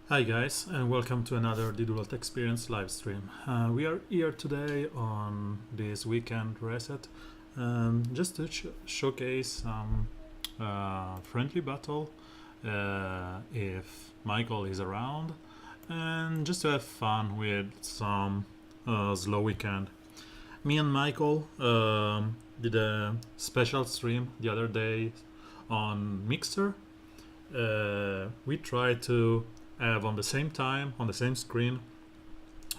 Hi guys, and welcome to another Didulot Experience live stream. We are here today on this weekend reset, just to showcase some friendly battle if Michael is around, and just to have fun with some slow weekend. Me and Michael did a special stream the other day on Mixer. We tried to have on the same time, on the same screen,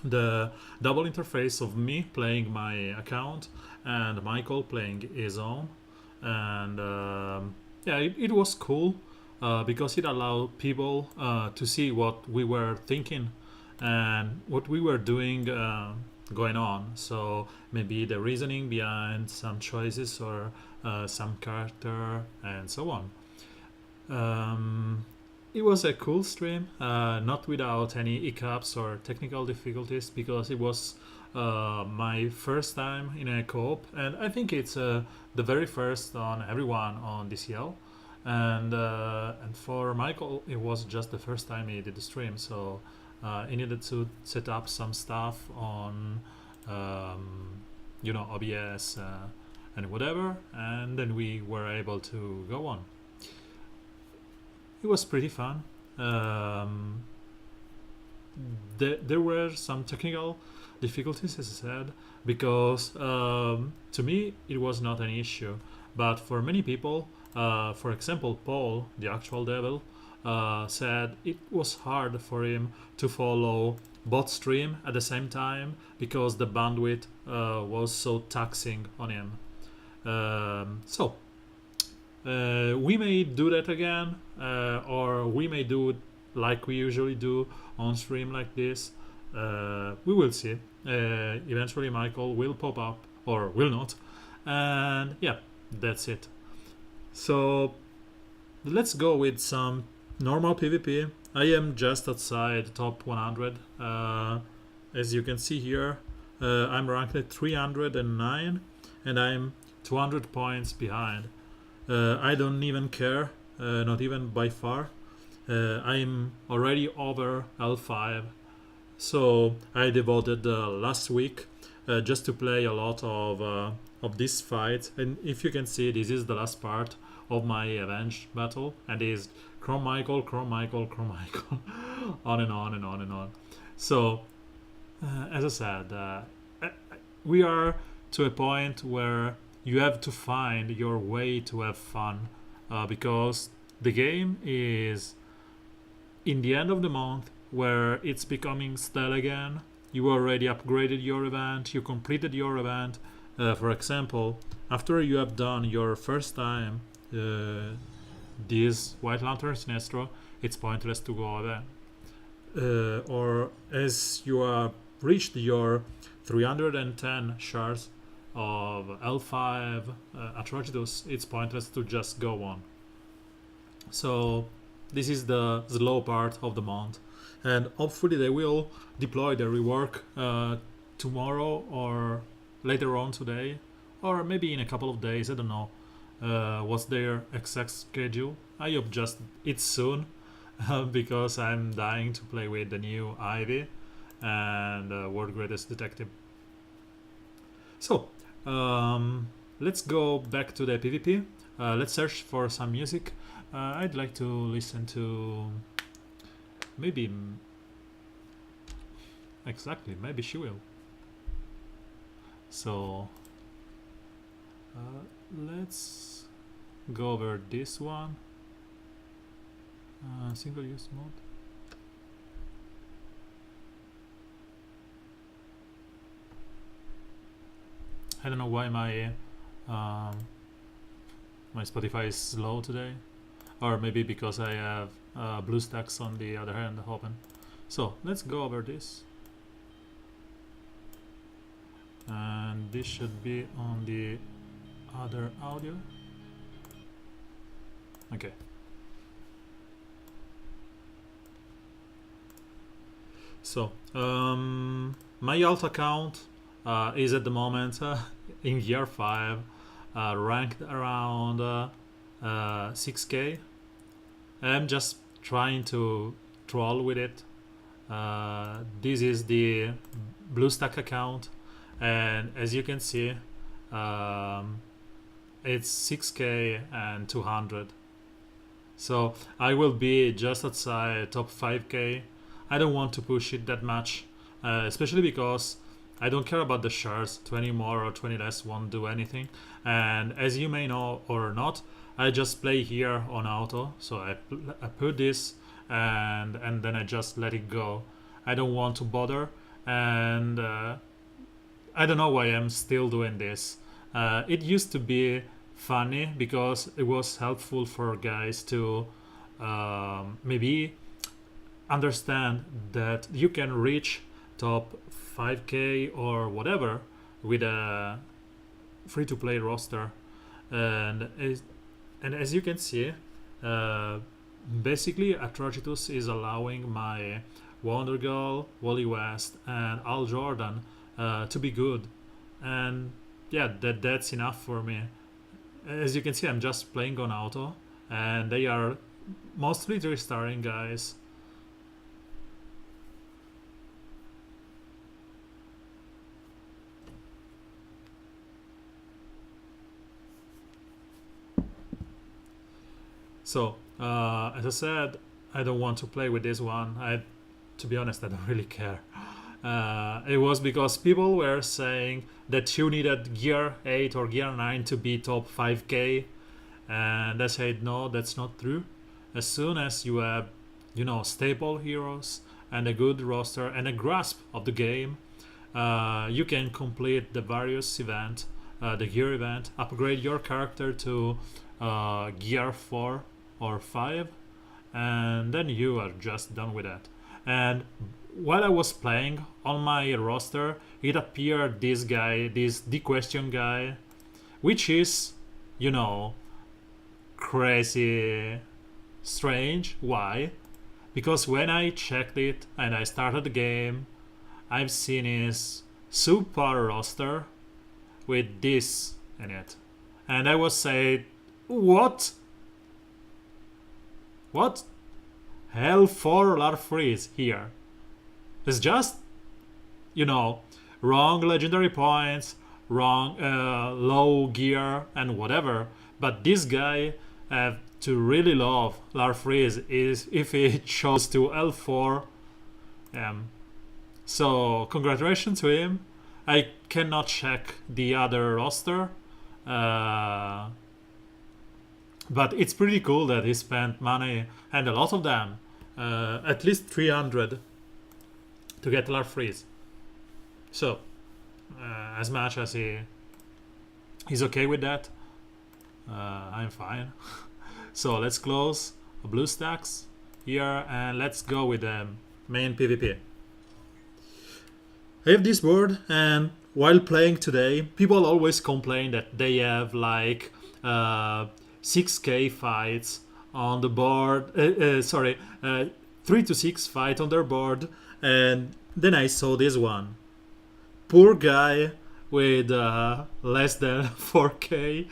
the double interface of me playing my account and Michael playing his own. And yeah, it was cool because it allowed people to see what we were thinking and what we were doing going on. So maybe the reasoning behind some choices or some character and so on. It was a cool stream, not without any hiccups or technical difficulties, because it was my first time in a co-op, and I think it's the very first on everyone on DCL. And for Michael, it was just the first time he did the stream, so he needed to set up some stuff on, OBS and whatever, and then we were able to go on. It was pretty fun. There were some technical difficulties, as I said, because to me it was not an issue, but for many people, for example, Paul, the actual devil, said it was hard for him to follow both stream at the same time because the bandwidth was so taxing on him. So we may do that again, or we may do it like we usually do on stream like this. We will see. Eventually, Michael will pop up or will not, and yeah, that's it. So let's go with some normal PvP. I am just outside top 100. As you can see here, I'm ranked at 309, and I'm 200 points behind. I don't even care, not even by far. I'm already over L5, so I devoted last week just to play a lot of this fight. And if you can see, this is the last part of my Avenge battle, and is Chrome Michael, Chrome Michael, Chrome Michael, on and on and on and on. So, as I said, we are to a point where you have to find your way to have fun, because the game is in the end of the month where it's becoming stale again. You already upgraded your event, you completed your event. For example, after you have done your first time this White Lantern Sinestro, it's pointless to go again. Or as you have reached your 310 shards of L5 Atrocitus, it's pointless to just go on. So this is the slow part of the month, and hopefully they will deploy the rework tomorrow or later on today, or maybe in a couple of days. I don't know what's their exact schedule. I hope just it's soon, because I'm dying to play with the new Ivy and World Greatest Detective. So let's go back to the PvP. Let's search for some music. I'd like to listen to maybe exactly, maybe she will. So let's go over this one. Single use mode. I don't know why my Spotify is slow today, or maybe because I have BlueStacks on the other hand open. So let's go over this, and this should be on the other audio. Okay. So my alt account is at the moment in year 5, ranked around 6k. I'm just trying to troll with it. This is the BlueStack account, and as you can see, um, it's 6k and 200. So I will be just outside top 5k. I don't want to push it that much, especially because I don't care about the shares. 20 more or 20 less won't do anything. And as you may know or not, I just play here on auto. So I put this and then I just let it go. I don't want to bother, and I don't know why I'm still doing this. It used to be funny because it was helpful for guys to maybe understand that you can reach top 5k or whatever with a free-to-play roster, and as you can see, basically Atrocitus is allowing my Wonder Girl, Wally West, and Al Jordan to be good, and yeah, that's enough for me. As you can see, I'm just playing on auto, and they are mostly 3-starring guys. So, as I said, I don't want to play with this one. To be honest, I don't really care. It was because people were saying that you needed gear 8 or gear 9 to be top 5k, and I said no, that's not true. As soon as you have, stable heroes and a good roster and a grasp of the game, you can complete the various event, the gear event, upgrade your character to gear 4 or 5, and then you are just done with that. And while I was playing on my roster, it appeared this guy, this The Question guy, which is, crazy strange. Why? Because when I checked it and I started the game, I've seen his super roster with this in it. And I was saying, what? What? Hell for Larfreeze here. It's just, wrong legendary points, wrong low gear and whatever. But this guy have to really love Larfreeze is if he chose to L4. So congratulations to him. I cannot check the other roster. But it's pretty cool that he spent money, and a lot of them, at least 300, to get Larfreeze. So, as much as he's okay with that, I'm fine. So let's close BlueStacks here and let's go with the main PvP. I have this board, and while playing today, people always complain that they have like 6k fights on the board, 3 to 6 fight on their board, and then I saw this one. Poor guy with less than 4k.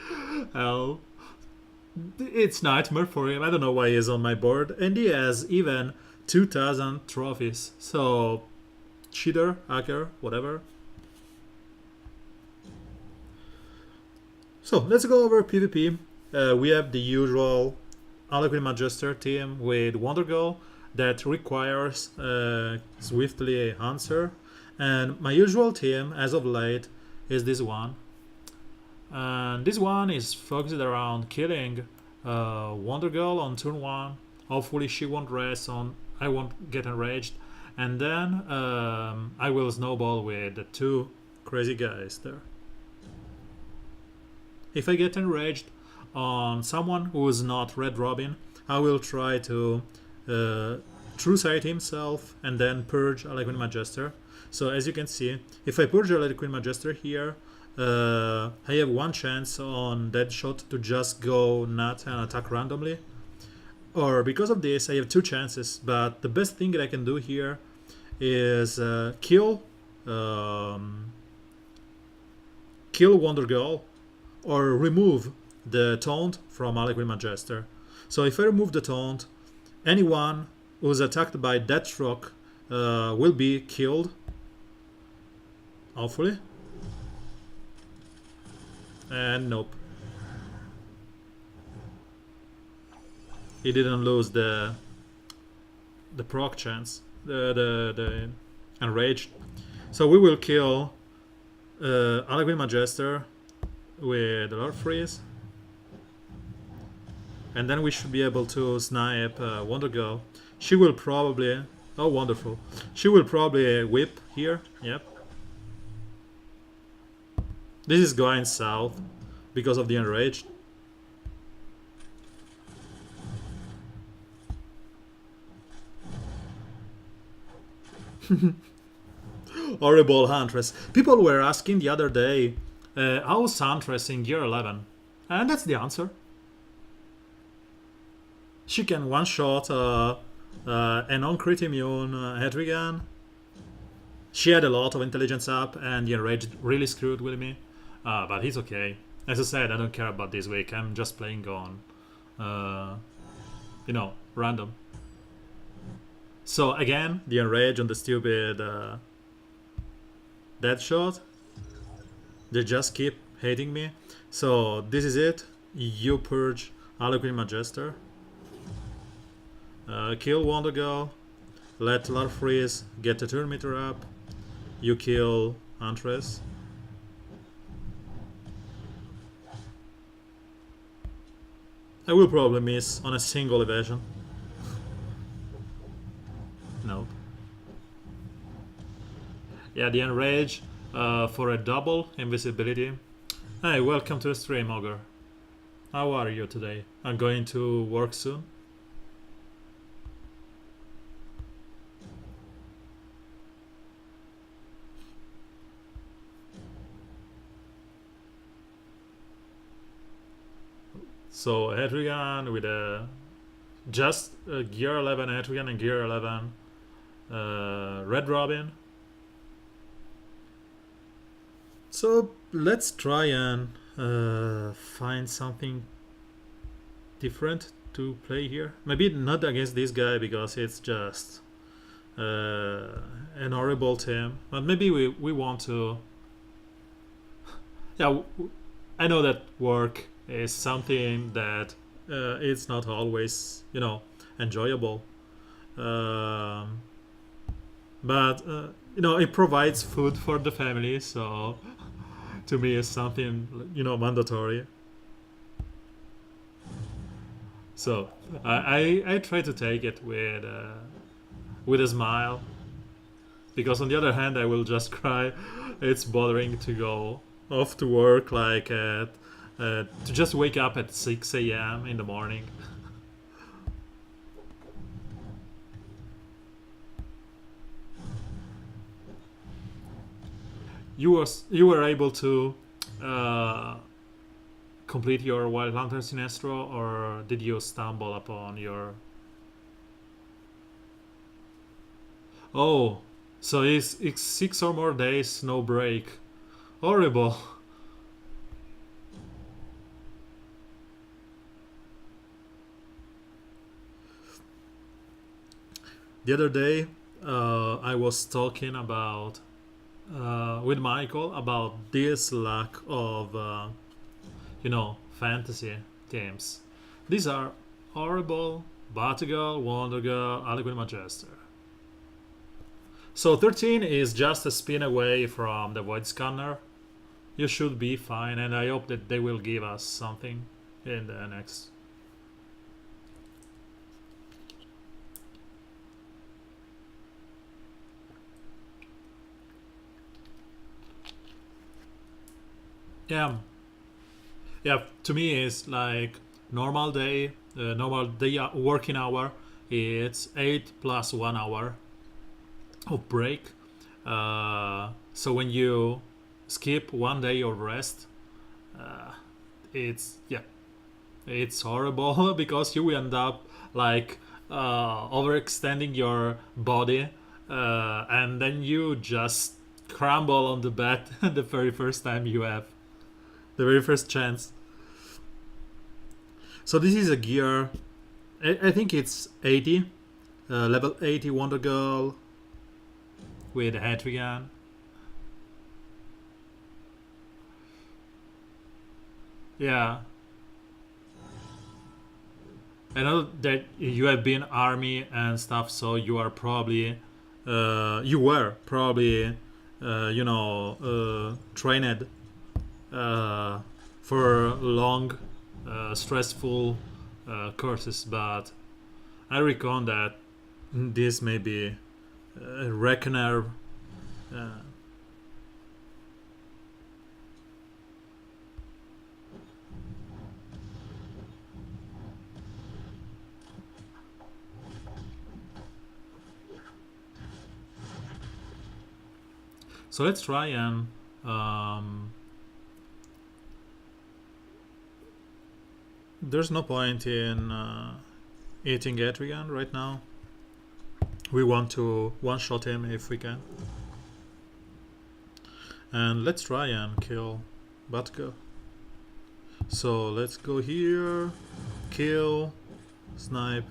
It's nightmare for him. I don't know why he's on my board, and he has even 2000 trophies. So, cheater, hacker, whatever. So, let's go over PvP. We have the usual Harlequin Magister team with Wonder Girl that requires swiftly answer, and my usual team as of late is this one, and this one is focused around killing Wonder Girl on turn 1. Hopefully she won't rest on, I won't get enraged, and then I will snowball with the 2 crazy guys there. If I get enraged on someone who is not Red Robin, I will try to True Sight himself and then purge Harlequin Magister. So as you can see, if I purge Harlequin Magister here, I have 1 chance on Deadshot to just go nut and attack randomly. Or because of this, I have 2 chances, but the best thing that I can do here is kill Wonder Girl or remove the taunt from Harlequin Magister. So if I remove the taunt, anyone who's attacked by Deathstroke will be killed, hopefully. And nope. He didn't lose the proc chance, the enraged. So we will kill Harlequin Magister with Lord Freeze. And then we should be able to snipe Wonder Girl. She will probably... Oh, wonderful. She will probably whip here. Yep. This is going south because of the enraged. Horrible Huntress. People were asking the other day, how's Huntress in Gear 11? And that's the answer. She can one-shot a non-crit immune Hedrigan. She had a lot of intelligence up, and the enraged really screwed with me. But he's okay. As I said, I don't care about this week. I'm just playing on, random. So again, the enrage on the stupid dead shot. They just keep hating me. So this is it. You purge Harlequin Magister. Kill Wonder Girl. Let Lord Freeze get the turn meter up. You kill Huntress. I will probably miss on a single evasion. Nope. Yeah, the enrage for a double invisibility. Hey, welcome to the stream, Ogre. How are you today? I'm going to work soon. So Hedrigan with a just Gear 11 Hedrigan and Gear 11 Red Robin. So let's try and find something different to play here. Maybe not against this guy because it's just an horrible team. But maybe we want to... Yeah, I know that work is something that it's not always, enjoyable. But it provides food for the family, so to me it's something, mandatory. So I try to take it with a smile, because on the other hand I will just cry. It's bothering to go off to work to just wake up at 6 a.m. in the morning. You were able to complete your Wild Lantern Sinestro, or did you stumble upon your... Oh, so it's 6 or more days, no break. Horrible. The other day, I was talking about with Michael about this lack of, fantasy teams. These are horrible. Batgirl, Wonder Girl, Harlequin Magister. So 13 is just a spin away from the Void Scanner. You should be fine, and I hope that they will give us something in the next... Yeah, to me it's like normal day working hour. It's 8 plus 1 hour of break. So when you skip one day of rest, it's horrible because you end up like overextending your body, and then you just crumble on the bed the very first time you have the very first chance. So this is a gear, I think it's 80. Level 80 Wonder Girl with Hedrigan. Yeah, I know that you have been army and stuff, so you are probably, you were probably, trained uh, for long, stressful courses. But I reckon that this may be a reckoner. Uh, so let's try and um, there's no point in eating Etrigan right now. We want to one shot him if we can. And let's try and kill Batgirl. So let's go here, kill, snipe.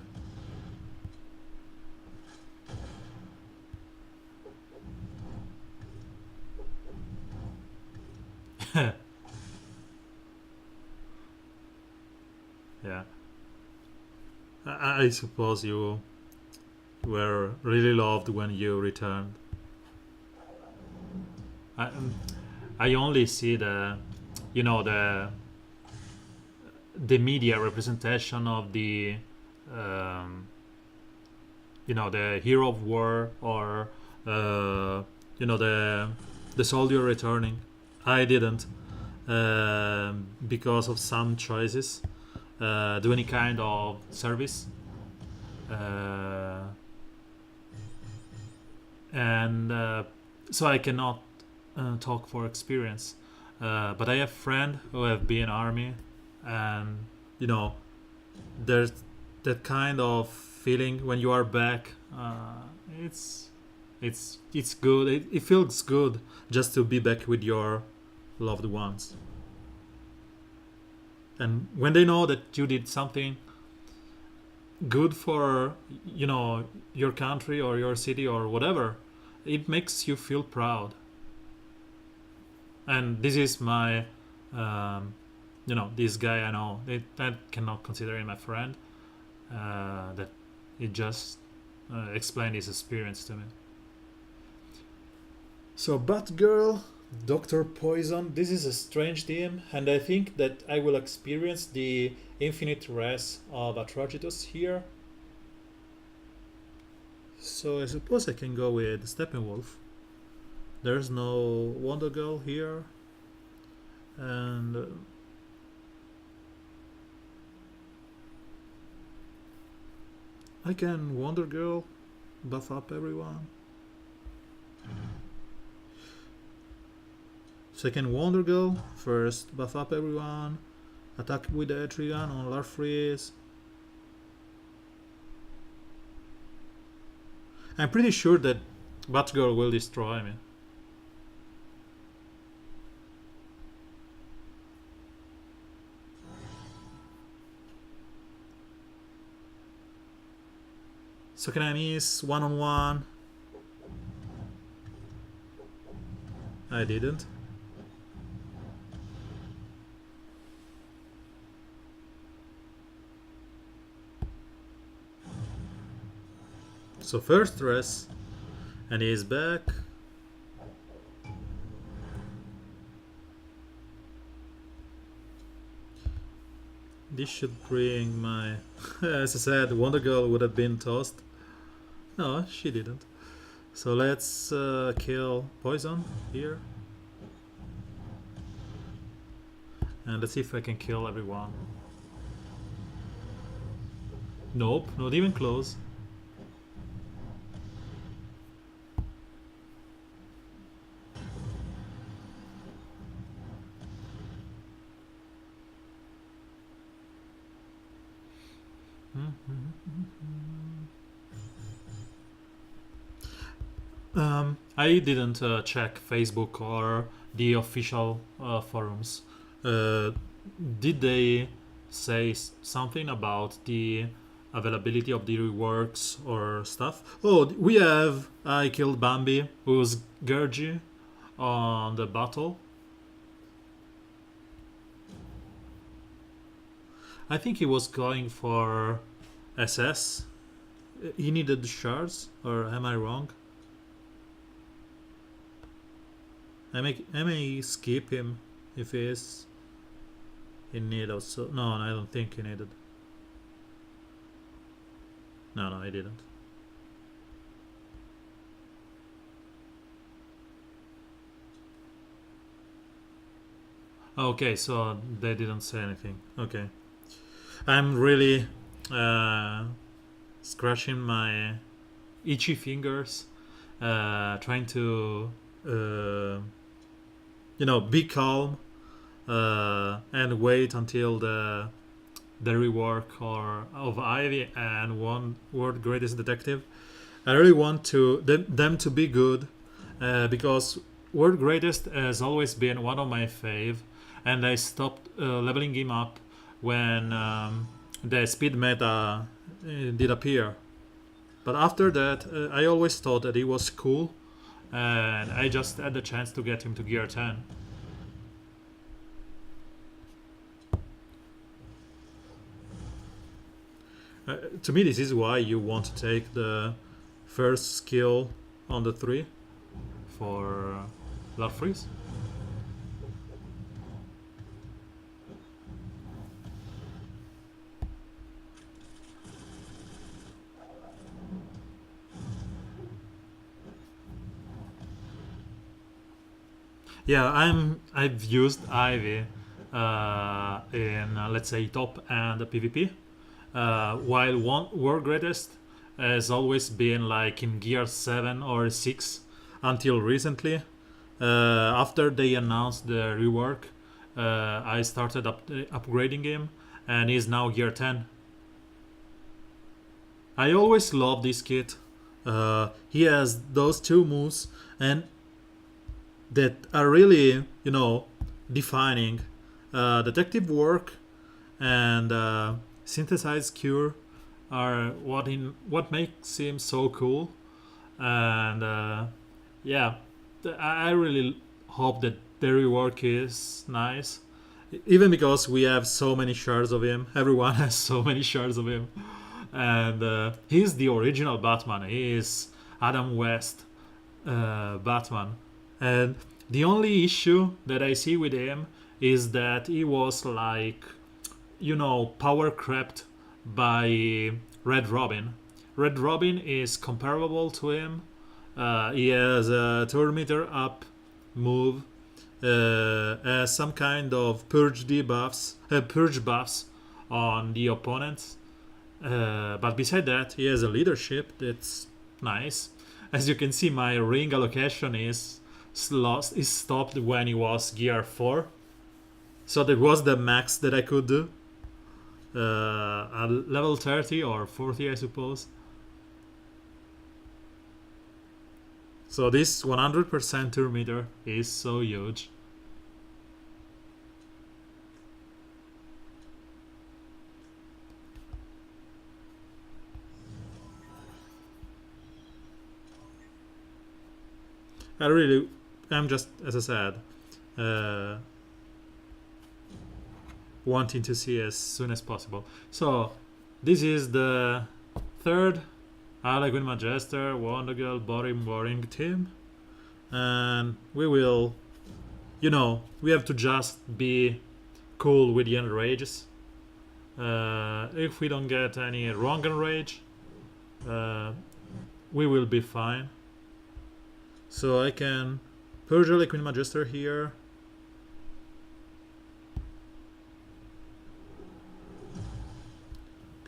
Yeah, I suppose you were really loved when you returned. I, I only see you know, the media representation of um, the hero of war, or the soldier returning. I didn't, because of some choices, do any kind of service, uh, and so I cannot talk for experience. But I have friends who have been army, and you know, there's that kind of feeling when you are back. It's it's good. It feels good just to be back with your loved ones, and when they know that you did something good for, your country or your city or whatever, it makes you feel proud. And this is my, um, this guy I know. I cannot consider him a friend. That he just explained his experience to me. So, Batgirl, Doctor Poison. This is a strange team, and I think that I will experience the infinite res of Atrocitus here. So I suppose I can go with Steppenwolf. There's no Wonder Girl here, and I can Wonder Girl, buff up everyone. Second Wonder Girl, first buff up everyone, attack with Etrigan on Larfreeze. I'm pretty sure that Batgirl will destroy me. So can I miss one on one? I didn't. So first res, and he is back. This should bring my... As I said, Wonder Girl would have been tossed. No, she didn't. So let's kill Poison here. And let's see if I can kill everyone. Nope, not even close. I didn't check Facebook or the official forums. Uh, did they say something about the availability of the reworks or stuff. Oh, we have I killed Bambi, who's Gergi on the battle. I think he was going for SS. He needed the shards, or am I wrong? I may skip him if he is in need of so. No, I don't think he needed. No, I didn't. Okay, so they didn't say anything. Okay. I'm really scratching my itchy fingers, trying to, be calm and wait until the rework or of Ivy and one World Greatest Detective. I really want them to be good because World Greatest has always been one of my fave, and I stopped leveling him up when the speed meta did appear. But after that, I always thought that he was cool, and I just had the chance to get him to gear 10. To me, this is why you want to take the first skill on the 3 for Lord Freeze. Yeah, I've used Ivy in let's say top and PvP, while one World Greatest has always been like in gear 7 or 6 until recently. After they announced the rework, I started upgrading him, and he's now gear 10. I always love this kit. He has those two moves, and that are really, defining. Detective work and synthesized cure are what makes him so cool. And yeah, I really hope that the rework is nice. Even because we have so many shards of him, everyone has so many shards of him, and he's the original Batman. He is Adam West Batman. And the only issue that I see with him is that he was like, power crept by Red Robin. Red Robin is comparable to him. He has a turn meter up move, has some kind of purge buffs on the opponents. But beside that, he has a leadership that's nice. As you can see, my ring allocation is stopped when he was gear 4. So that was the max that I could do. At level 30 or 40, I suppose. So this 100% turn meter is so huge. I'm just, as I said, wanting to see as soon as possible. So this is the third Harley Quinn Magister, Wonder Girl, Boring team, and we will, we have to just be cool with the enrages. If we don't get any wrong enrage, we will be fine. So I can purge Harley Quinn Magister here.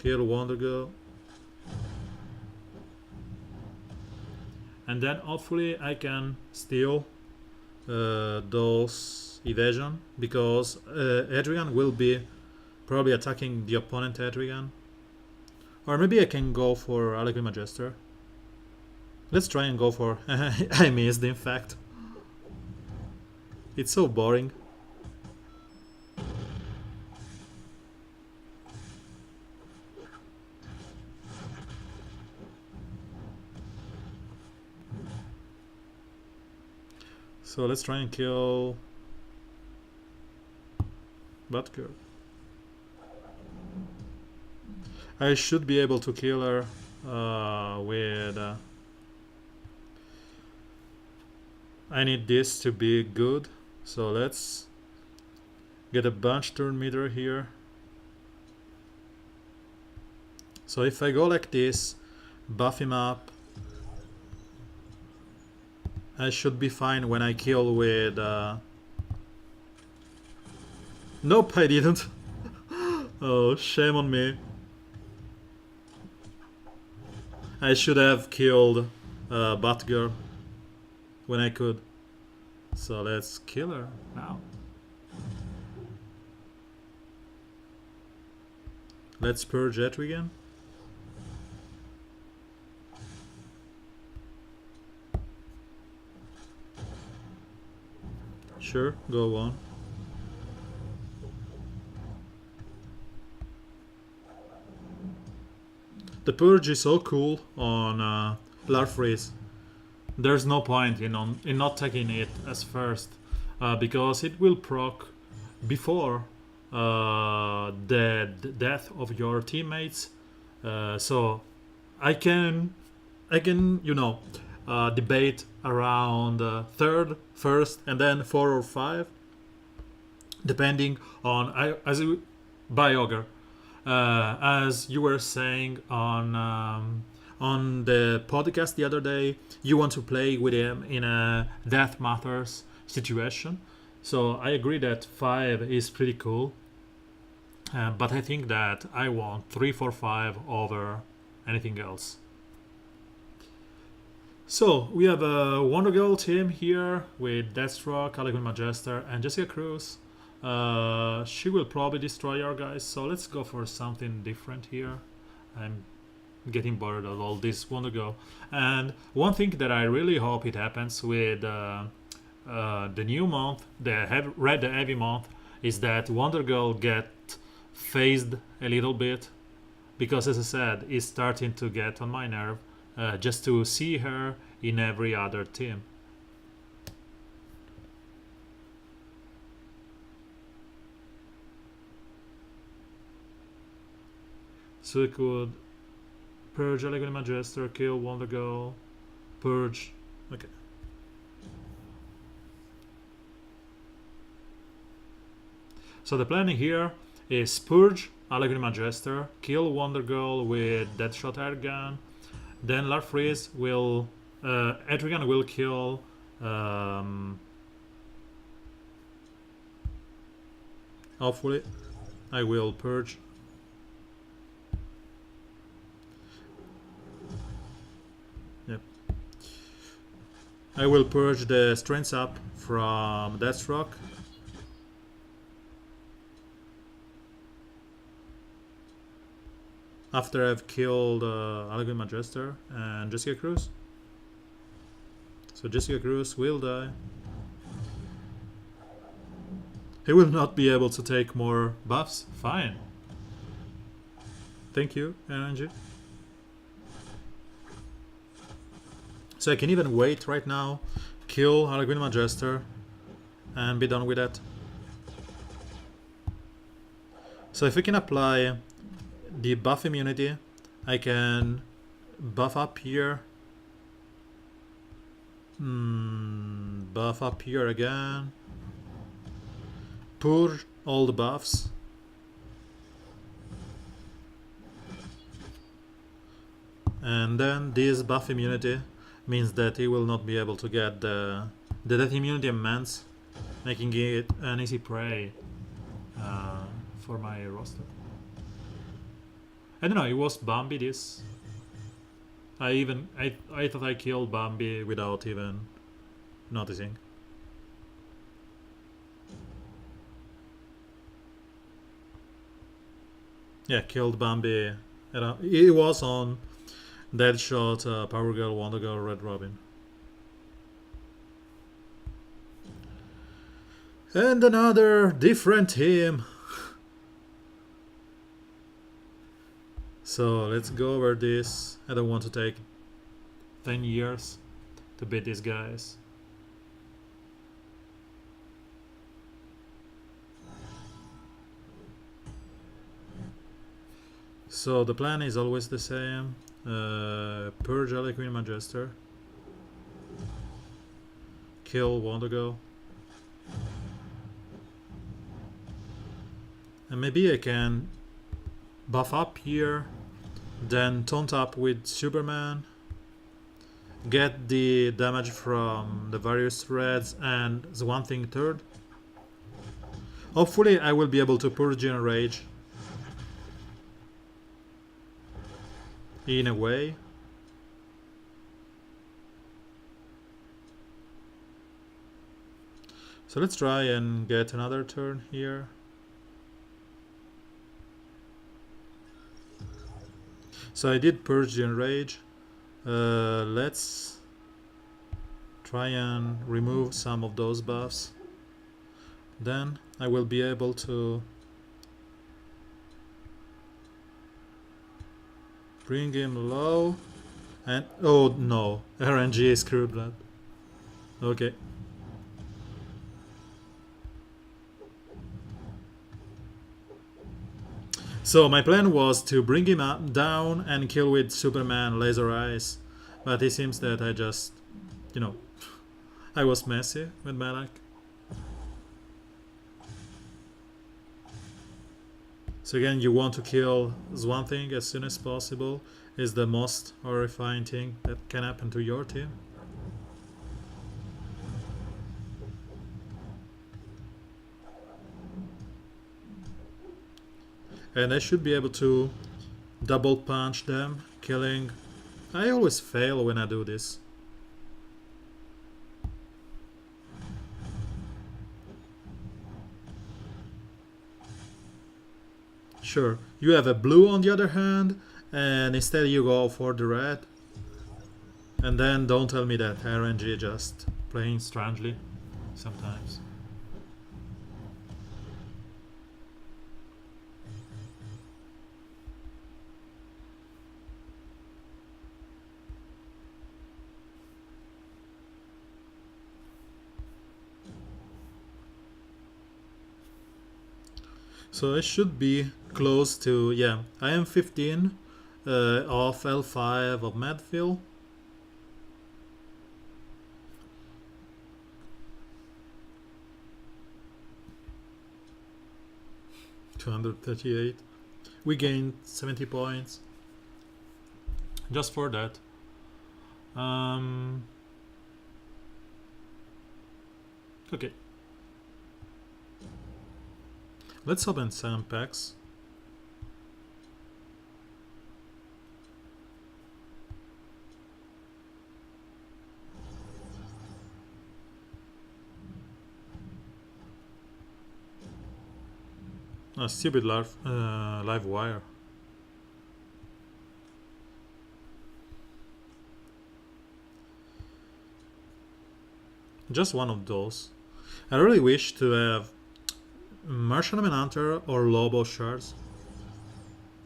Kill Wonder Girl. And then hopefully I can steal those evasion, because Adrian will be probably attacking the opponent Adrian. Or maybe I can go for Harley Quinn Magister. Let's try and go for... I missed, in fact. It's so boring. So let's try and kill Batgirl. I should be able to kill her with... I need this to be good. So let's get a bunch turn meter here. So if I go like this, buff him up, I should be fine when I kill with... Nope, I didn't. Oh, shame on me. I should have killed Batgirl when I could. So let's kill her now. Let's purge Etrigan. Sure, go on. The purge is so cool on Larfreeze. There's no point in not taking it as first because it will proc before the death of your teammates. So I can debate around third, first, and then 4 or 5, depending on Biogre. As you were saying on the podcast the other day, you want to play with him in a Death Matters situation. So I agree that 5 is pretty cool. But I think that I want 3, 4, 5 over anything else. So we have a Wonder Girl team here with Deathstroke, Harley Quinn Majester, and Jessica Cruz. She will probably destroy our guys, so let's go for something different here. I'm getting bored of all this Wonder Girl. And one thing that I really hope it happens with the new month, the Red Heavy month, is that Wonder Girl get phased a little bit, because as I said, it's starting to get on my nerve just to see her in every other team. So we could purge Harley Quinn Majester, kill Wonder Girl, purge. Okay. So the plan here is purge Harley Quinn Majester, kill Wonder Girl with Deadshot Airgun, then Larfreeze will Etrigan will kill hopefully I will purge. Yep. I will purge the strengths up from Deathstroke. After I've killed Harley Quinn Majester and Jessica Cruz. So Jessica Cruz will die. He will not be able to take more buffs. Fine. Thank you, NNG. So I can even wait right now, kill Harley Quinn Majester, and be done with that. So if we can apply the buff immunity, I can buff up here, buff up here again, purge all the buffs, and then this buff immunity means that he will not be able to get the death immunity immense, making it an easy prey for my roster. I don't know, it was Bambi this. I thought I killed Bambi without even noticing. Yeah, killed Bambi. It was on Deadshot, Power Girl, Wonder Girl, Red Robin. And another different team. So let's go over this. I don't want to take 10 years to beat these guys. So the plan is always the same. Purge Harlequin Magister. Kill Wondergirl. And maybe I can buff up here, then taunt up with Superman, get the damage from the various threads and the one thing third. Hopefully I will be able to purge in rage in a way. So let's try and get another turn here. So I did purge the enrage. Let's try and remove some of those buffs. Then I will be able to bring him low. And oh no, RNG is screwed blood. Okay. So my plan was to bring him up, down and kill with Superman Laser Eyes, but it seems that I just, you know, I was messy with my luck. So again, you want to kill Swamp Thing as soon as possible. Is the most horrifying thing that can happen to your team. And I should be able to double punch them, killing. I always fail when I do this. Sure, you have a blue on the other hand, and instead you go for the red. And then don't tell me that RNG just playing strangely sometimes. So I should be close to, yeah, I am 15 off L5 of Medfield. $238. We gained 70 points just for that. Okay. Let's open some packs. A stupid live wire. Just one of those. I really wish to have Martian Manhunter or Lobo shards.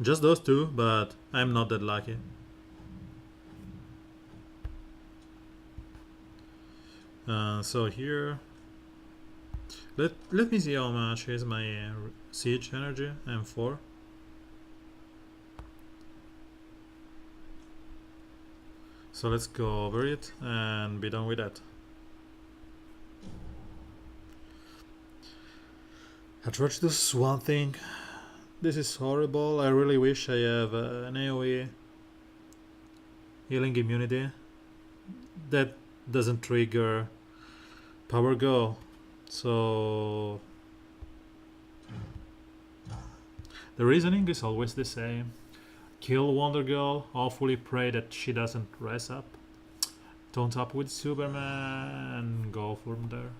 Just those two, but I'm not that lucky. So here, let me see how much is my siege energy. I'm 4. So let's go over it and be done with that. Atrocitus one thing. This is horrible. I really wish I have an AoE healing immunity that doesn't trigger Power Go. So the reasoning is always the same. Kill Wonder Girl, hopefully pray that she doesn't rise up. Taunt up with Superman and go from there.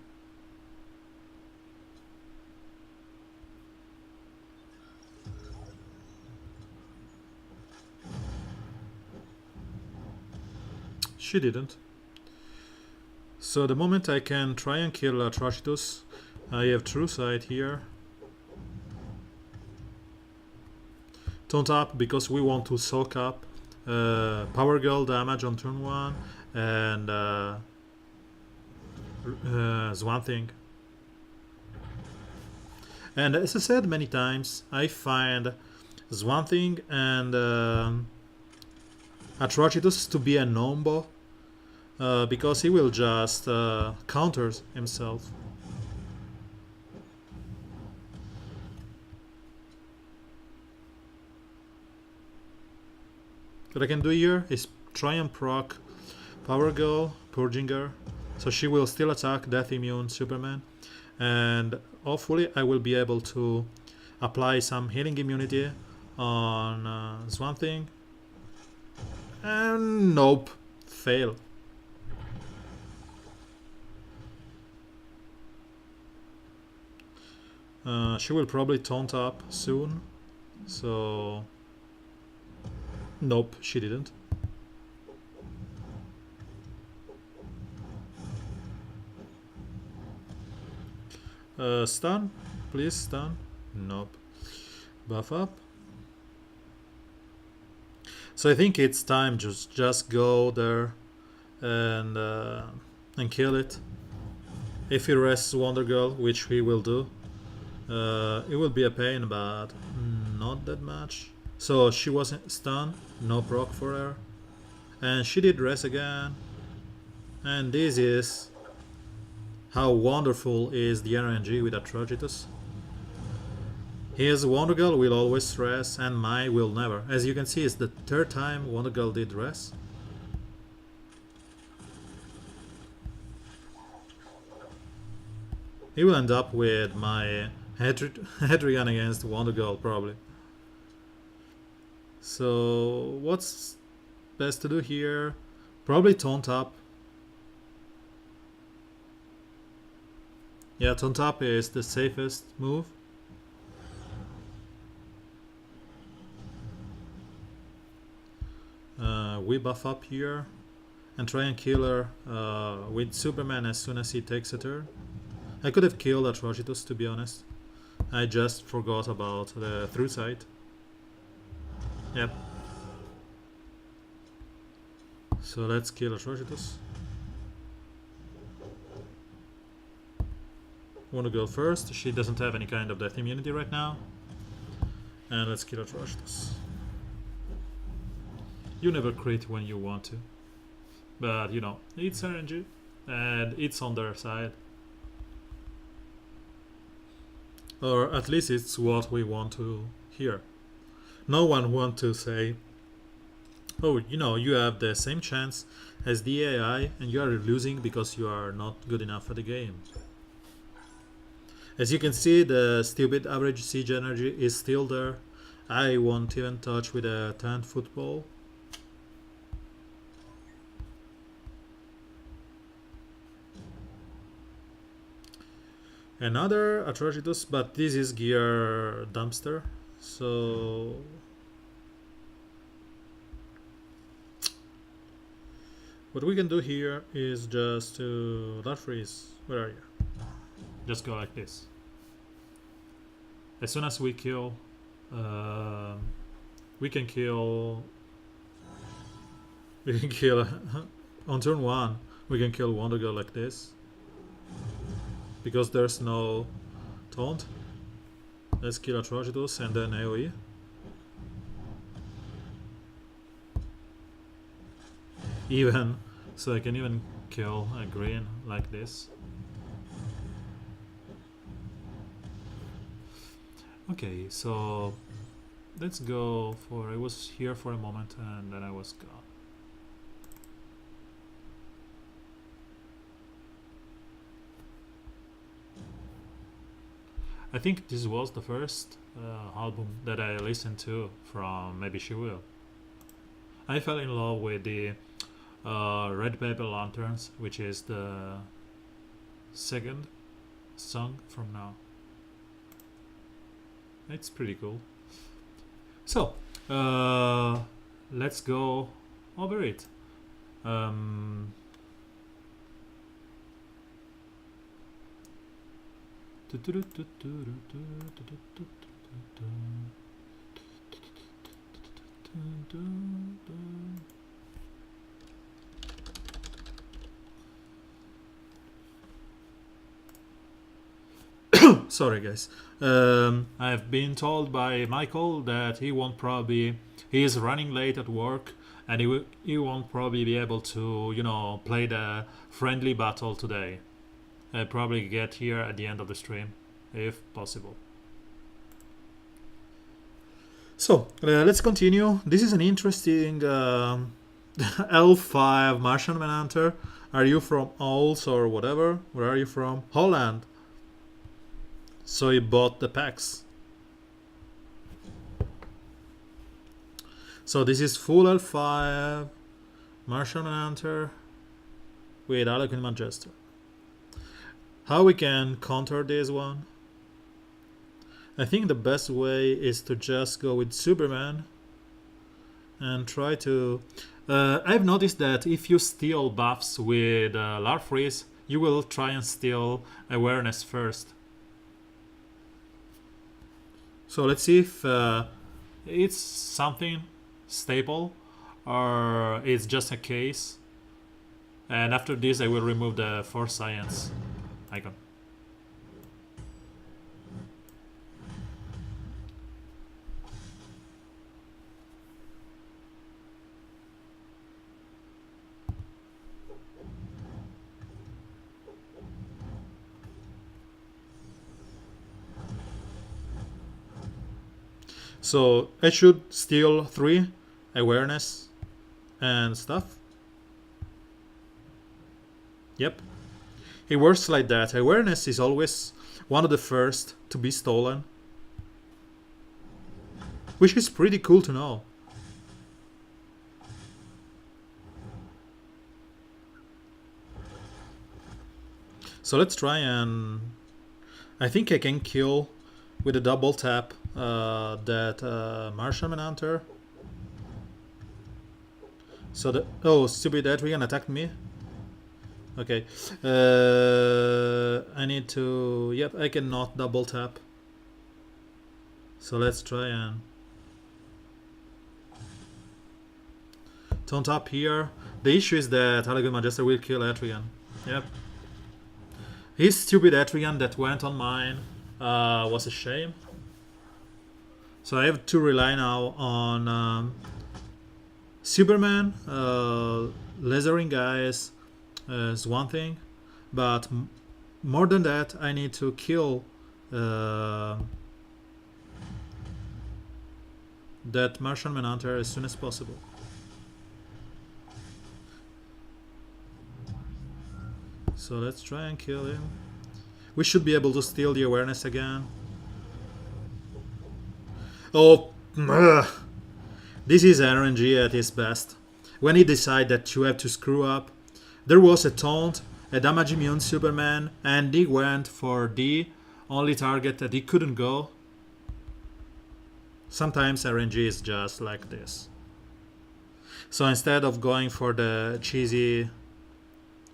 She didn't. So the moment I can try and kill Atrocitus, I have True Sight here. Taunt up because we want to soak up Power Girl damage on turn 1 and Swamp Thing. And as I said many times, I find is one thing, and Atrocitus to be a Nombo, because he will just counter himself. What I can do here is try and proc Power Girl, Purginger, so she will still attack Death Immune Superman, and hopefully I will be able to apply some healing immunity on Swamp Thing. And nope, fail. She will probably taunt up soon, so nope, she didn't. Stun, please stun. Nope. Buff up. So I think it's time to just go there and kill it. If he rests Wonder Girl, which he will do, it will be a pain, but not that much. So she wasn't stunned, no proc for her, and she did rest again. And this is how wonderful is the RNG with Atrocitus. His Wonder Girl will always rest, and my will never. As you can see, it's the third time Wonder Girl did rest. He will end up with my Hadrian against Wonder Girl, probably. So, what's best to do here? Probably taunt up. Yeah, taunt up is the safest move. We buff up here and try and kill her with Superman as soon as he takes a turn. I could have killed Atrocitus, to be honest. I just forgot about the through sight. Yep. So let's kill Atrocitus. Want to go first. She doesn't have any kind of death immunity right now. And let's kill Atrocitus. You never crit when you want to. But, you know, it's RNG. And it's on their side. Or at least it's what we want to hear. No one wants to say, oh, you know, you have the same chance as the AI and you are losing because you are not good enough at the game. As you can see, the stupid average siege energy is still there. I won't even touch with a 10-foot ball. Another Atrocitus, but this is gear dumpster. So what we can do here is just to Dark Freeze. Where are you? Just go like this. As soon as we kill, we can kill. We can kill on turn 1. We can kill Wonder Girl like this because there's no taunt. Let's kill Atrocitus and then AoE. Even so, I can even kill a green like this. Okay, so let's go for. I was here for a moment and then I was gone. I think this was the first album that I listened to from Maybe She Will. I fell in love with the Red Paper Lanterns, which is the second song from now. It's pretty cool. So, let's go over it. Sorry, guys. I've been told by Michael that he is running late at work, and he won't probably be able to play the friendly battle today. I'll probably get here at the end of the stream, if possible. So let's continue. This is an interesting L5 Martian Manhunter. Are you from Ols or whatever? Where are you from? Holland. So he bought the packs. So this is full L5 Martian Manhunter with Harlequin Manchester. How we can counter this one? I think the best way is to just go with Superman and try to... I've noticed that if you steal buffs with Larfreeze, you will try and steal awareness first. So let's see if it's something stable or it's just a case. And after this I will remove the Force Science icon. So I should steal 3 awareness and stuff. Yep. It works like that. Awareness is always one of the first to be stolen, which is pretty cool to know. So let's try and... I think I can kill with a double tap that Martian Manhunter. So the... Oh, stupid Adrian attacked me. Okay. I need to... Yep, I cannot double tap. So let's try and... Don't tap here. The issue is that Harlequin Manchester will kill Atrigan. Yep. His stupid Atrigan that went on mine was a shame. So I have to rely now on Superman. Lasering guys is one thing, but more than that, I need to kill that Martian Manhunter as soon as possible. So let's try and kill him. We should be able to steal the awareness again. Oh, this is RNG at its best. When he decides that you have to screw up, there was a taunt, a damage immune Superman, and he went for the only target that he couldn't go. Sometimes RNG is just like this. So instead of going for the cheesy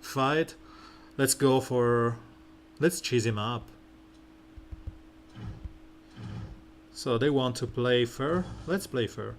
fight, let's go for... let's cheese him up. So they want to play fair. Let's play fair.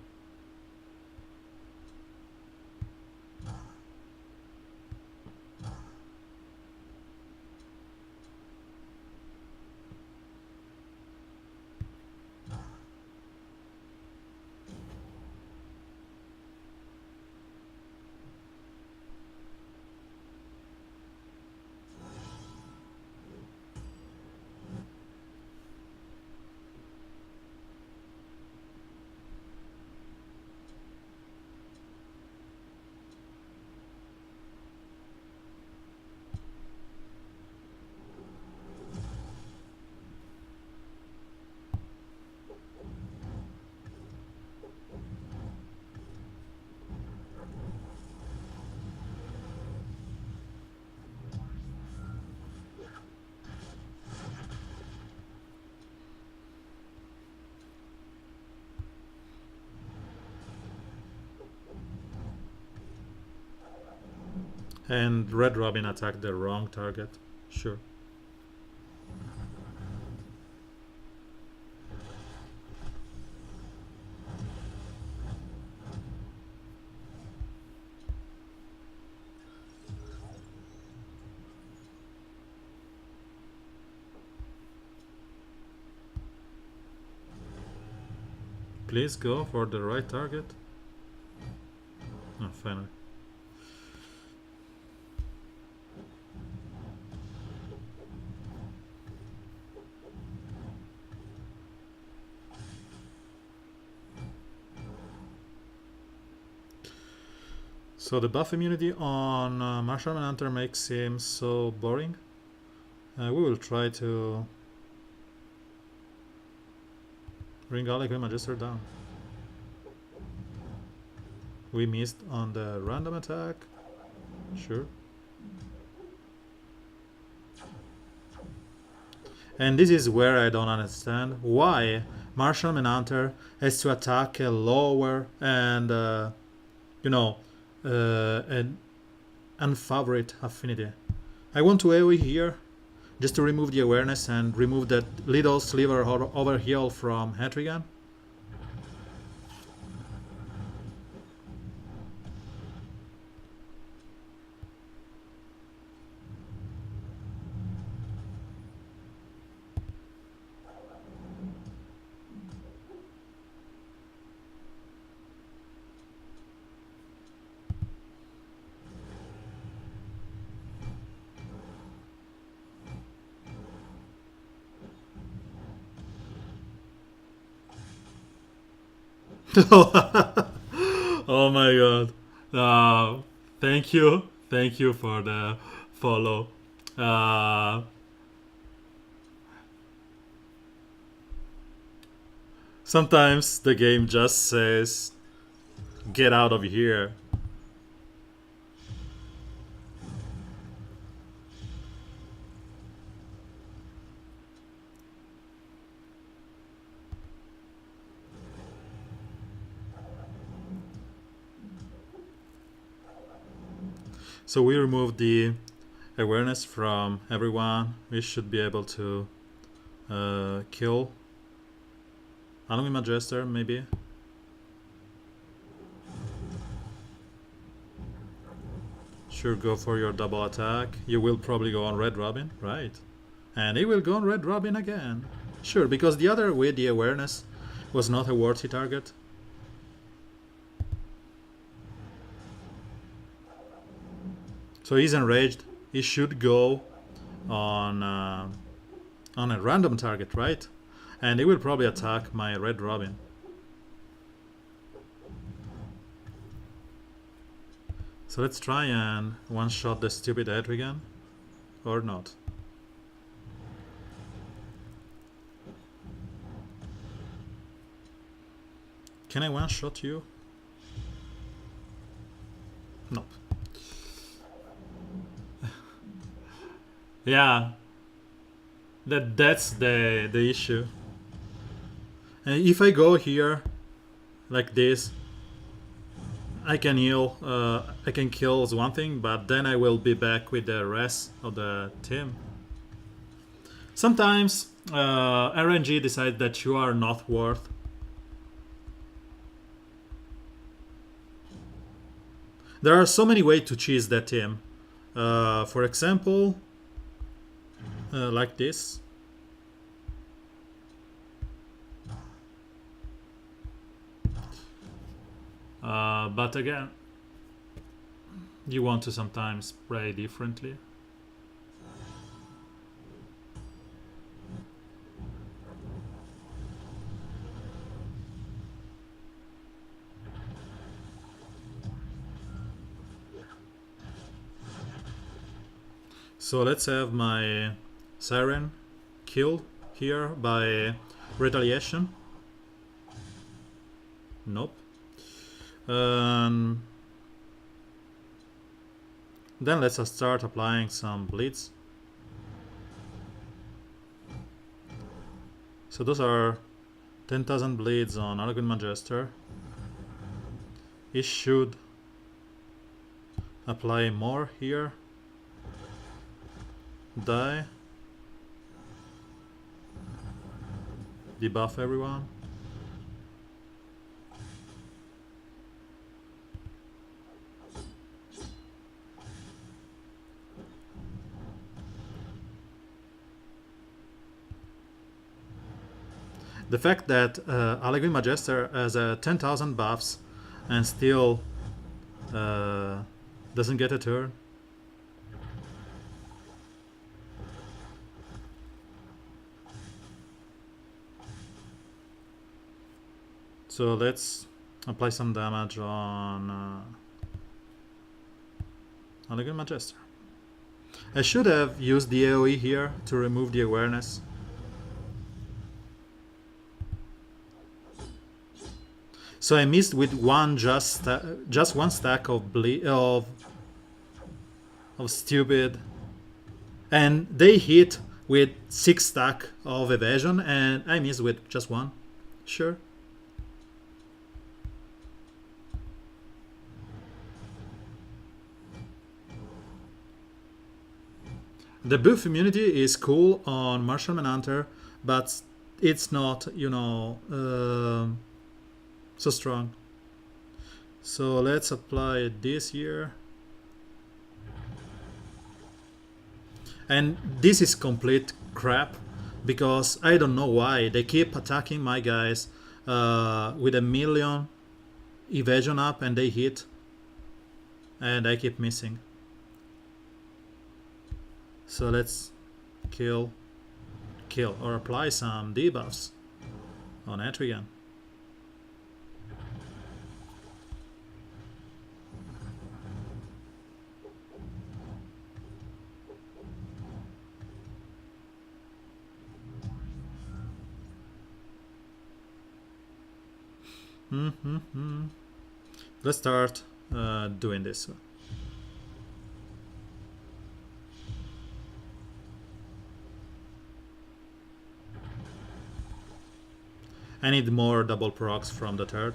And Red Robin attacked the wrong target. Sure. Please go for the right target. Oh, finally. So the buff immunity on Martial Manhunter makes him so boring. We will try to bring Harlequin Magister down. We missed on the random attack. Sure. And this is where I don't understand why Martial Manhunter has to attack a lower and an unfavorite affinity. I want to AoE here just to remove the awareness and remove that little sliver overheal from Etrigan. Oh my god. Thank you. Thank you for the follow. Sometimes the game just says, get out of here. So we removed the awareness from everyone. We should be able to kill Harlequin Magister, maybe. Sure, go for your double attack. You will probably go on Red Robin, right? And he will go on Red Robin again. Sure, because the other with the awareness was not a worthy target. So he's enraged. He should go on a random target, right? And he will probably attack my Red Robin. So let's try and one-shot the stupid Etrigan. Or not. Can I one-shot you? Nope. Yeah, that's the issue. And if I go here like this, I can heal, I can kill one thing, but then I will be back with the rest of the team. Sometimes RNG decides that you are not worth. There are so many ways to cheese that team. For example, like this. But again, you want to sometimes play differently. So let's have my Siren killed here by retaliation. Nope. Then let's start applying some bleeds. So those are 10,000 bleeds on Harlequin Magister. He should apply more here. Die. Debuff everyone. The fact that Harlequin Magister has 10,000 buffs and still doesn't get a turn. So let's apply some damage on Harlequin Magister. I should have used the AoE here to remove the awareness. So I missed with one just one stack of stupid, and they hit with 6 stack of evasion, and I missed with just one. Sure. The buff immunity is cool on Martial Manhunter, but it's not, so strong. So let's apply this here. And this is complete crap, because I don't know why they keep attacking my guys with a million evasion up and they hit, and I keep missing. So let's kill or apply some debuffs on Etrigan. Let's start doing this. I need more double procs from the third.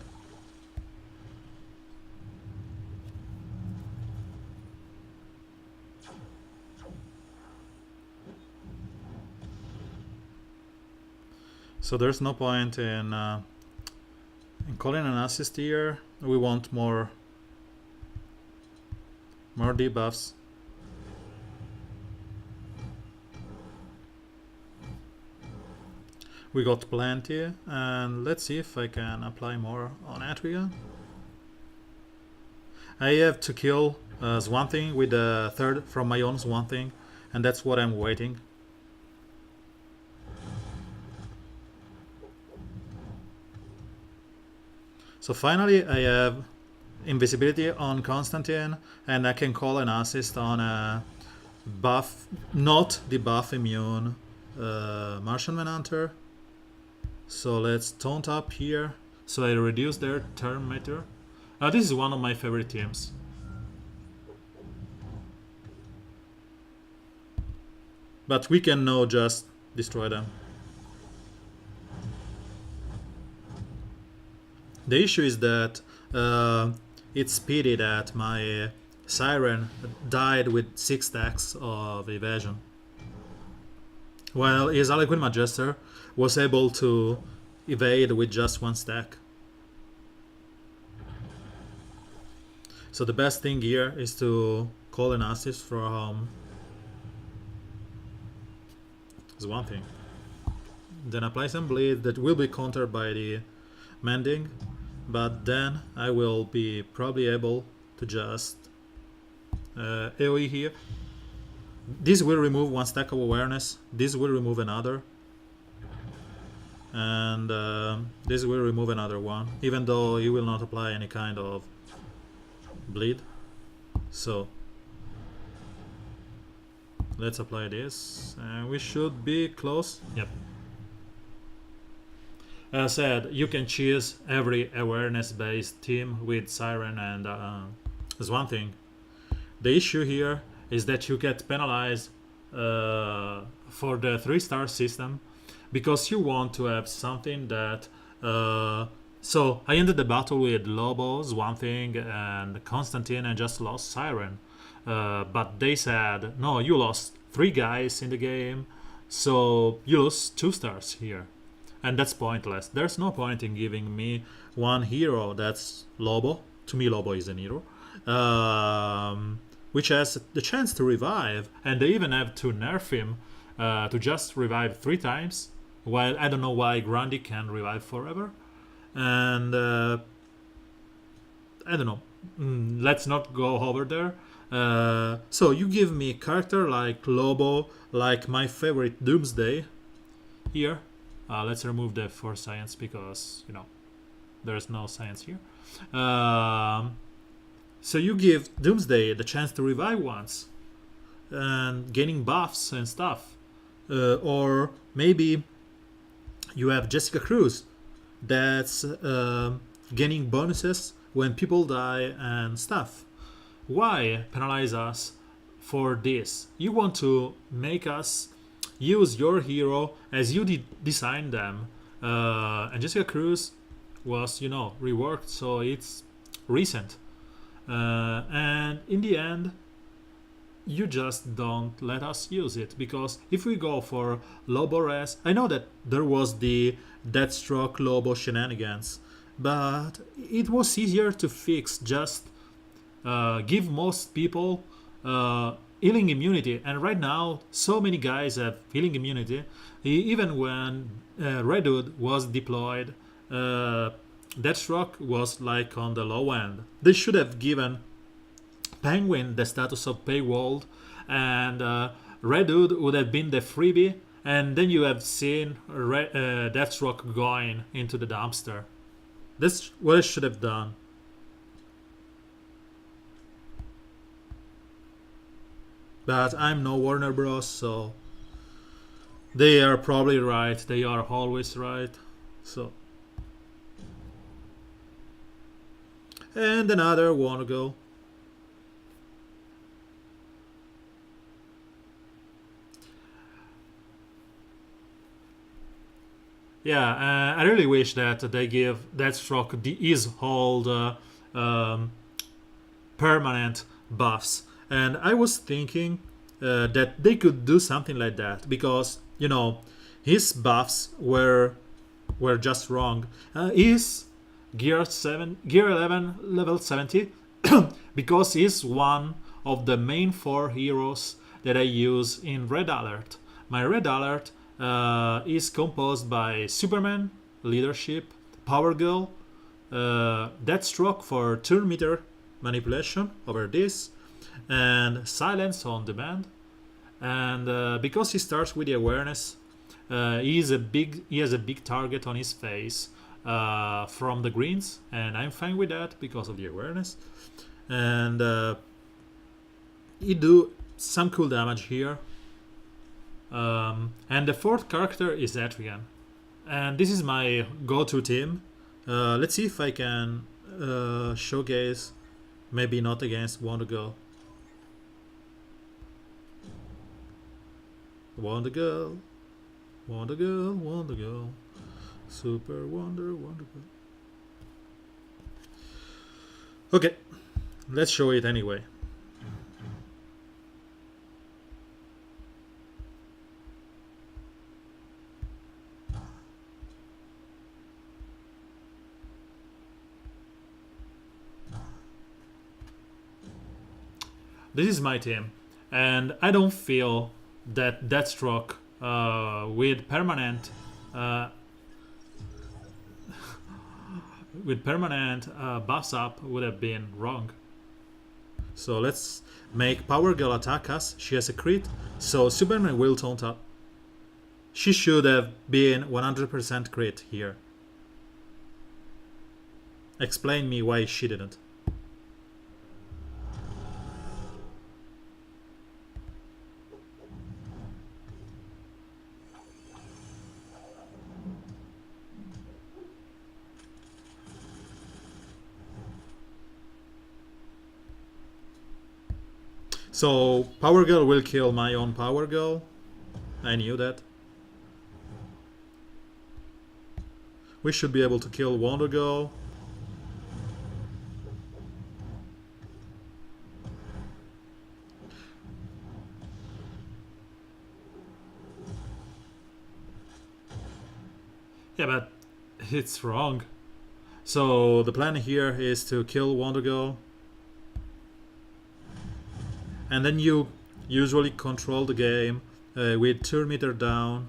So there's no point in calling an assist here. We want more debuffs. We got plenty, and let's see if I can apply more on Etrigan. I have to kill Swamp Thing with the third from my own Swamp Thing, and that's what I'm waiting. So finally I have invisibility on Constantine, and I can call an assist on a buff, not the buff immune Martian Manhunter. So let's taunt up here. So I reduce their turn meter. This is one of my favorite teams. But we can now just destroy them. The issue is that it's pity that my Siren died with 6 stacks of evasion, while his Harlequin Magister was able to evade with just 1 stack. So the best thing here is to call an assist from Swamp Thing. Then apply some bleed that will be countered by the Mending, but then I will be probably able to just AoE here. This will remove 1 stack of awareness, this will remove another, and this will remove another one, even though he will not apply any kind of bleed. So let's apply this, and we should be close. Yep. As I said, you can choose every awareness-based team with Siren and Swamp Thing. The issue here is that you get penalized for the 3-star system, because you want to have something that... so I ended the battle with Lobo, Swamp Thing, and Constantine, and just lost Siren. But they said, no, you lost 3 guys in the game, so you lose 2 stars here. And that's pointless. There's no point in giving me 1 hero that's Lobo. To me, Lobo is an hero. Which has the chance to revive, and they even have to nerf him to just revive 3 times. While I don't know why Grundy can revive forever. And I don't know. Let's not go over there. So you give me a character like Lobo, like my favorite Doomsday here. Let's remove the for science because there's no science here. So you give Doomsday the chance to revive once and gaining buffs and stuff. Or maybe you have Jessica Cruz that's gaining bonuses when people die and stuff. Why penalize us for this? You want to make us use your hero as you design them. And Jessica Cruz was, reworked, so it's recent. And in the end, you just don't let us use it, because if we go for Lobo res, I know that there was the Deathstroke Lobo shenanigans, but it was easier to fix. Just give most people healing immunity, and right now so many guys have healing immunity. Even when Red Hood was deployed, Deathstroke was like on the low end. They should have given Penguin the status of paywalled, and Red Hood would have been the freebie, and then you have seen Deathstroke going into the dumpster. That's what I should have done. But I'm no Warner Bros, so they are probably right. They are always right. So, and another wanna go. Yeah, I really wish that they give Deathstroke his hold permanent buffs. And I was thinking that they could do something like that, because his buffs were just wrong. He's gear 11 level 70 because he's one of the main 4 heroes that I use in Red Alert. My Red Alert is composed by Superman, Leadership, Power Girl, Deathstroke for turn meter manipulation over this, and Silence on demand. And because he starts with the awareness, he has a big target on his face from the greens, and I'm fine with that because of the awareness. And he do some cool damage here. And the 4th character is Etrigan, and this is my go-to team. Let's see if I can showcase. Maybe not against Wonder Girl. Wonder Girl, Wonder Girl, Wonder Girl, Super Wonder Girl. Okay, let's show it anyway. This is my team, and I don't feel that Deathstroke with permanent buffs up would have been wrong. So let's make Power Girl attack us. She has a crit, so Superman will taunt up. She should have been 100% crit here. Explain me why she didn't. So Power Girl will kill my own Power Girl. I knew that. We should be able to kill Wonder Girl. Yeah, but it's wrong. So the plan here is to kill Wonder Girl. And then you usually control the game with turn meter down.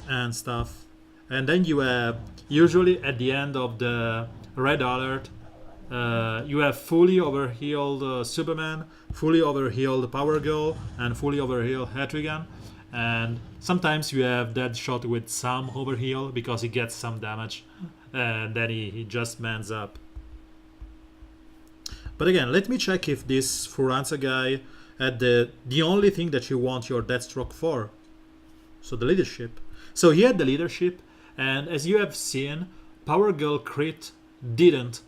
and stuff. And then you have, usually at the end of the red alert, you have fully overhealed Superman, fully overhealed Power Girl, and fully overhealed Etrigan. And sometimes you have Deadshot with some overheal because he gets some damage, and then he just mans up. But again, let me check if this Furanza guy had the only thing that you want your Deathstroke for. So the leadership. So he had the leadership, and as you have seen, Power Girl crit didn't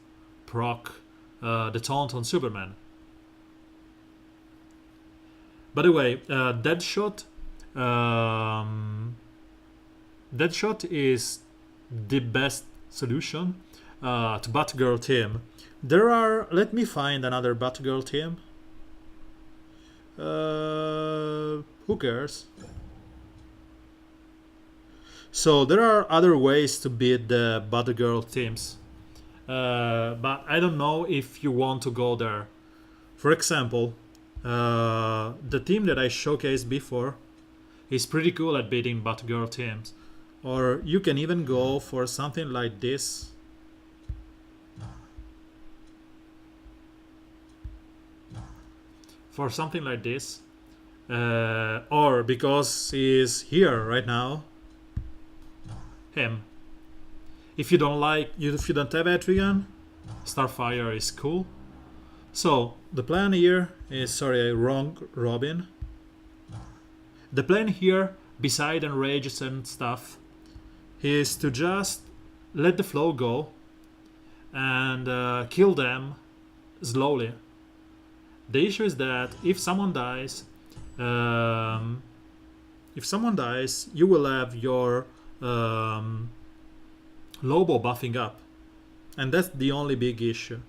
proc the taunt on Superman. By the way, Deadshot is the best solution to Batgirl team. There are. Let me find another Batgirl team. Who cares? So there are other ways to beat the Batgirl teams, but I don't know if you want to go there. For example, the team that I showcased before is pretty cool at beating Batgirl teams, or you can even go for something like this. For something like this, or because he's here right now, him. If you don't like, if you don't have Etrigan, Starfire is cool. So the plan here is, sorry, wrong Robin. The plan here, beside enrages and stuff, is to just let the flow go and kill them slowly. The issue is that if someone dies, you will have your Lobo buffing up, and that's the only big issue.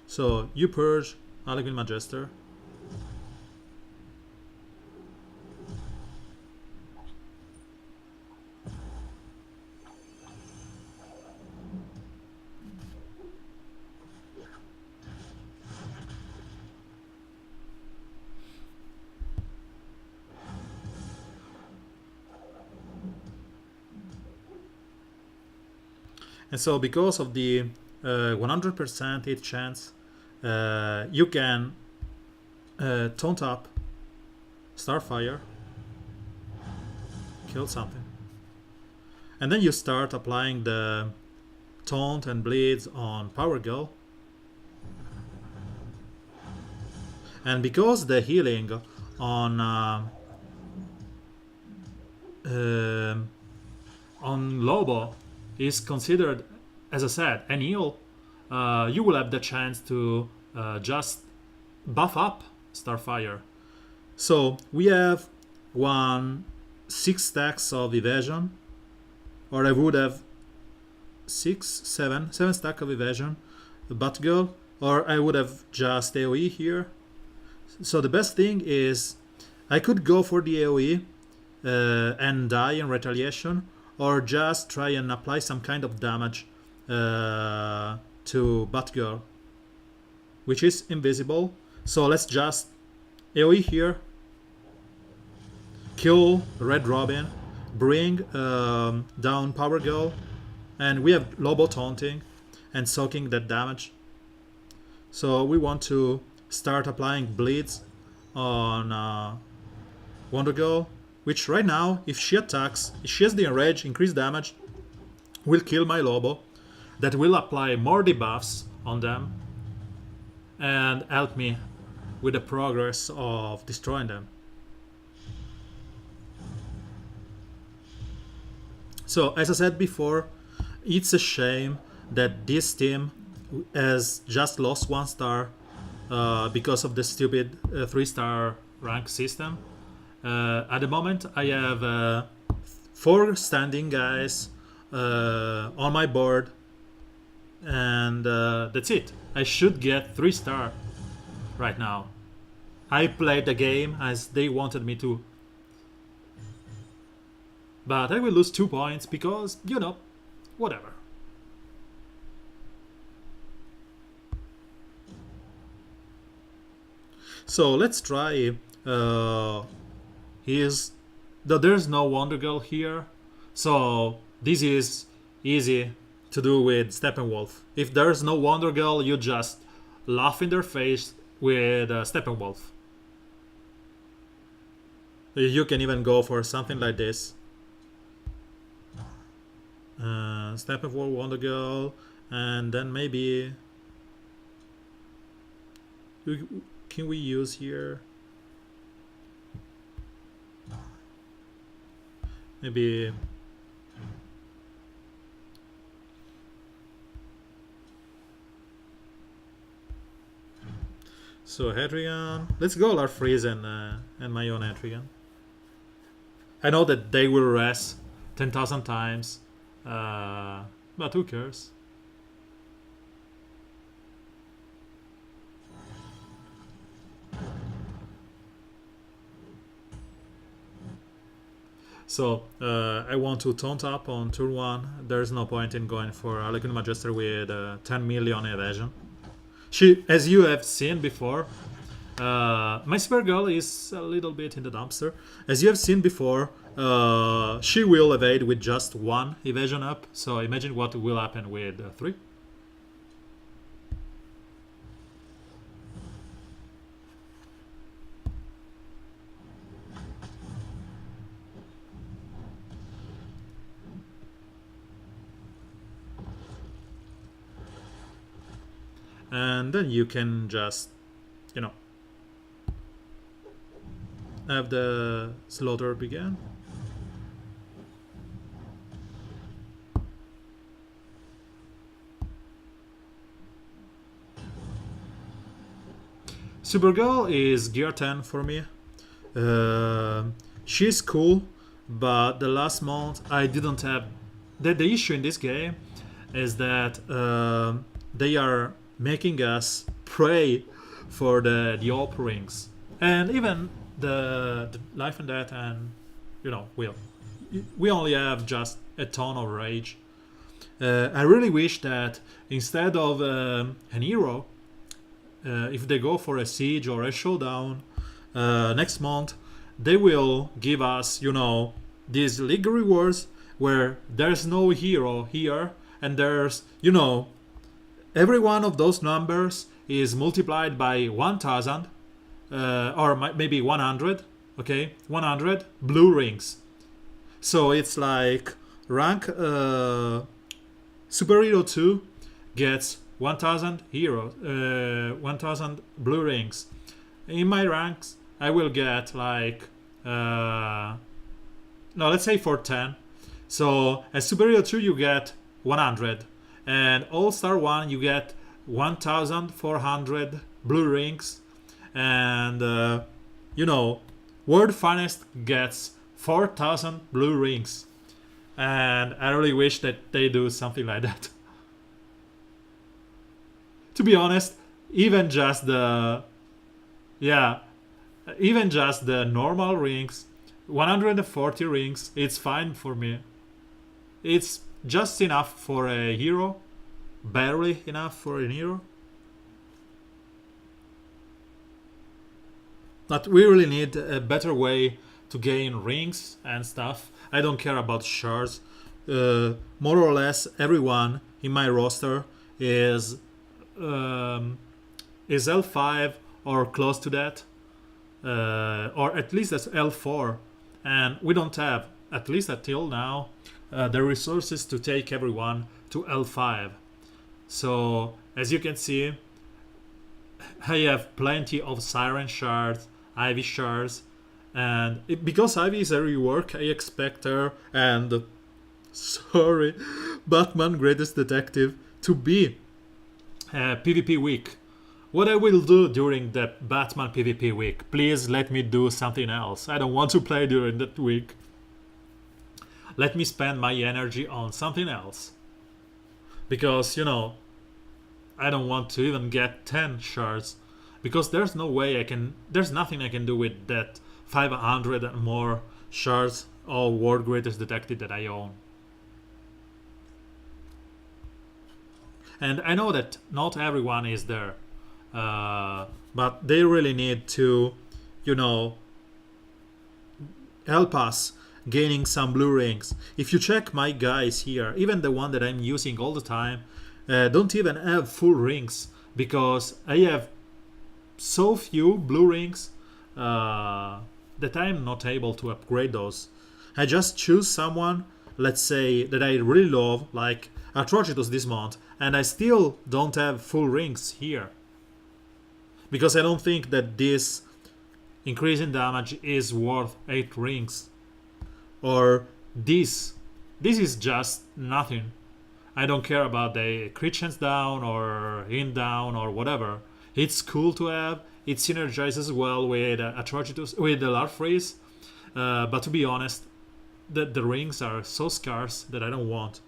So you purge Harlequin Magister. And so because of the 100% hit chance, you can taunt up Starfire, kill something, and then you start applying the taunt and bleeds on Power Girl. And because the healing on Lobo is considered, as I said, an heal, you will have the chance to just buff up Starfire. So we have 6 stacks of evasion, or I would have 7 stacks of evasion, Batgirl, or I would have just AoE here. So the best thing is I could go for the AoE and die in retaliation, or just try and apply some kind of damage to Batgirl, which is invisible. So let's just AoE here, kill Red Robin, bring down Power Girl, and we have Lobo taunting and soaking that damage. So we want to start applying bleeds on Wonder Girl, which right now, if she attacks, if she has the enrage, increased damage, will kill my Lobo. That will apply more debuffs on them and help me with the progress of destroying them. So, as I said before, it's a shame that this team has just lost 1 star because of the stupid 3-star rank system. At the moment, I have 4 standing guys on my board, and that's it. I should get 3 star right now. I played the game as they wanted me to, but I will lose 2 points because, you know, whatever. So let's try his there's no Wonder Girl here, so this is easy to do with Steppenwolf. If there's no Wonder Girl, you just laugh in their face with Steppenwolf. You can even go for something like this. Steppenwolf, Wonder Girl, and then maybe... Can we use here? Maybe... So Hadrian, let's go Lord Freeze and my own Hadrian. I know that they will rest 10,000 times, but who cares? So I want to taunt up on turn 1. There's no point in going for Harlequin Magister with 10 million evasion. She, as you have seen before, my Supergirl is a little bit in the dumpster. As you have seen before, she will evade with just 1 evasion up. So imagine what will happen with 3. And then you can just, you know, have the slaughter begin. Supergirl is gear 10 for me. She's cool, but the last month I didn't have... The issue in this game is that they are making us pray for the AWP rings. And even the life and death, and you know, we only have just a ton of rage. I really wish that instead of an hero, if they go for a siege or a showdown next month, they will give us, you know, these league rewards where there's no hero here, and there's, you know, every one of those numbers is multiplied by 1000 or maybe 100, okay, 100 blue rings. So it's like rank superhero 2 gets 1000 heroes, 1000 blue rings. In my ranks I will get like no, let's say for 10. So as superior 2 you get 100, and all-star 1 you get 1400 blue rings, and you know, world finest gets 4000 blue rings. And I really wish that they do something like that. To be honest, even just the normal rings, 140 rings, it's fine for me. It's just enough for a hero, barely enough for a hero. But we really need a better way to gain rings and stuff. I don't care about shards. More or less everyone in my roster is L5 or close to that, or at least that's L4, and we don't have, at least until now, the resources to take everyone to L5. So as you can see, I have plenty of Siren shards, Ivy shards, and because Ivy is a rework, I expect her and sorry, Batman Greatest Detective to be PvP week. What I will do during the Batman PvP week, please let me do something else. I don't want to play during that week. Let me spend my energy on something else. Because, you know, I don't want to even get 10 shards. Because there's no way I can... There's nothing I can do with that 500 and more shards of World Greatest Detective that I own. And I know that not everyone is there. But they really need to, you know, help us gaining some blue rings. If you check my guys here, even the one that I'm using all the time, don't even have full rings because I have so few blue rings that I'm not able to upgrade those. I just choose someone, let's say, that I really love, like Atrocitus this month, and I still don't have full rings here. Because I don't think that this increase in damage is worth 8 rings. Or this. This is just nothing. I don't care about the crit chance down or in down or whatever. It's cool to have. It synergizes well with Atrocitus, with the Larfreeze. But to be honest, the rings are so scarce that I don't want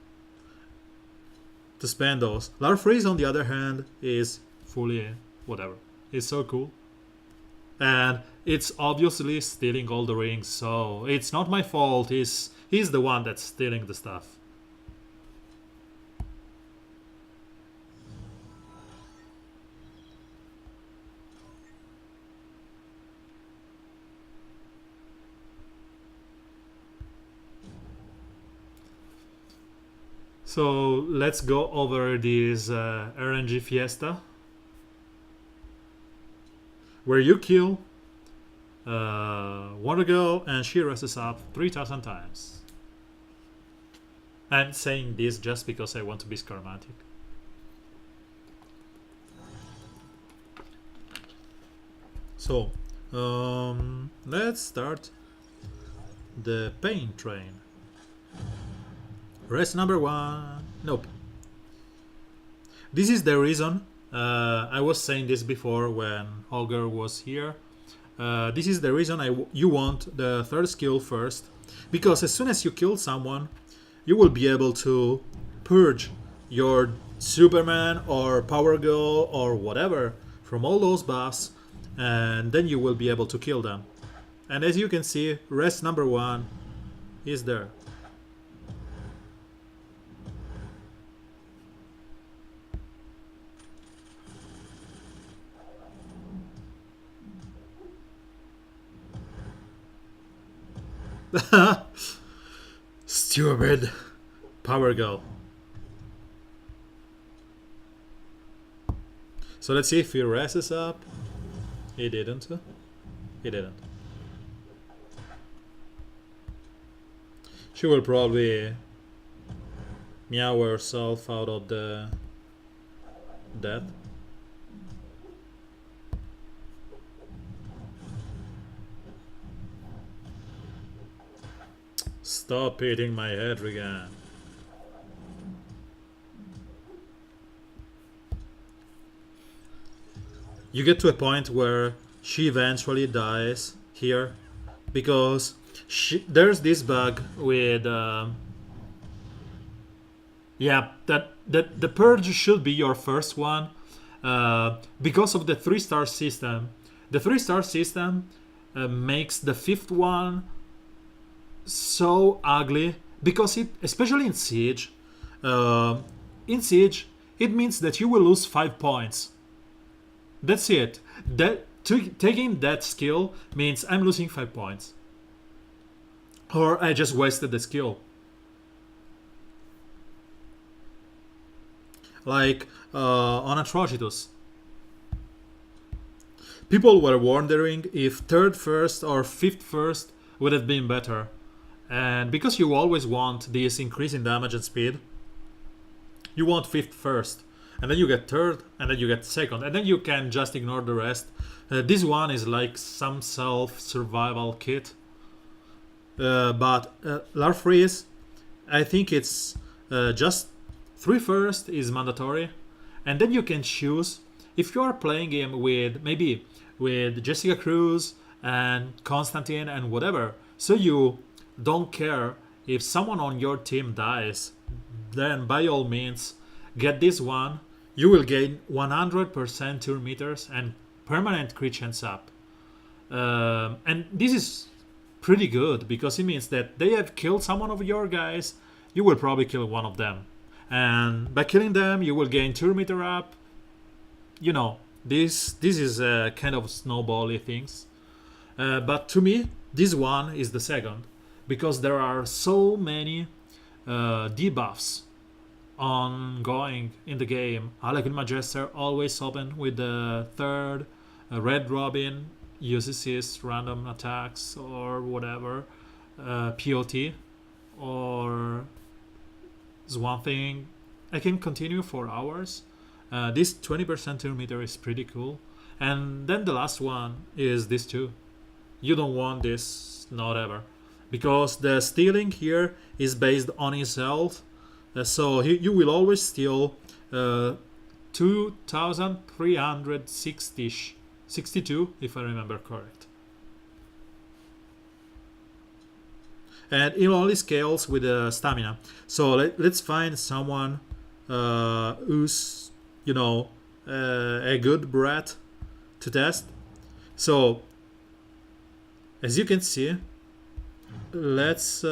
to spend those. Larfreeze, on the other hand, is fully whatever. It's so cool. And it's obviously stealing all the rings, so it's not my fault. He's the one that's stealing the stuff. So let's go over this RNG Fiesta, where you kill Wonder Girl and she rests up 3,000 times. I'm saying this just because I want to be scaramantic. So, let's start the pain train. Rest number 1. Nope. This is the reason I was saying this before when Holger was here. This is the reason you want the third skill first, because as soon as you kill someone, you will be able to purge your Superman or Power Girl or whatever from all those buffs, and then you will be able to kill them. And as you can see, rest number 1 is there. Stupid Power Girl. So let's see if he rests up. He didn't. He didn't. She will probably meow herself out of the death. Stop hitting my head, Regan. You get to a point where she eventually dies here because there's this bug with yeah, that the purge should be your first one because of the 3-star system. The 3-star system makes the 5th one so ugly because it, especially in Siege, it means that you will lose 5 points. That's it. Taking that skill means I'm losing 5 points, or I just wasted the skill. Like on Atrocitus, people were wondering if 3rd first or 5th first would have been better. And because you always want this increase in damage and speed, you want 5th first, and then you get 3rd, and then you get 2nd, and then you can just ignore the rest. This one is like some self-survival kit. But Larfreeze, I think it's just 3 first is mandatory, and then you can choose if you are playing him with maybe with Jessica Cruz and Constantine and whatever. So you don't care if someone on your team dies, then by all means get this one. You will gain 100% turn meters and permanent crit chance up. And this is pretty good because it means that they have killed someone of your guys, you will probably kill one of them. And by killing them, you will gain turn meter up. You know, this is kind of snowbally things. But to me, this one is the second. because there are so many debuffs ongoing in the game. Harlequin Majester always open with the third. Red Robin uses his random attacks or whatever. POT or Swamp Thing. I can continue for hours. This 20% turn meter is pretty cool. And then the last one is this too. You don't want this, not ever. Because the stealing here is based on his health. So you will always steal 2,362, if I remember correct. And it only scales with the stamina. So let's find someone who's, a good brat to test. So as you can see, let's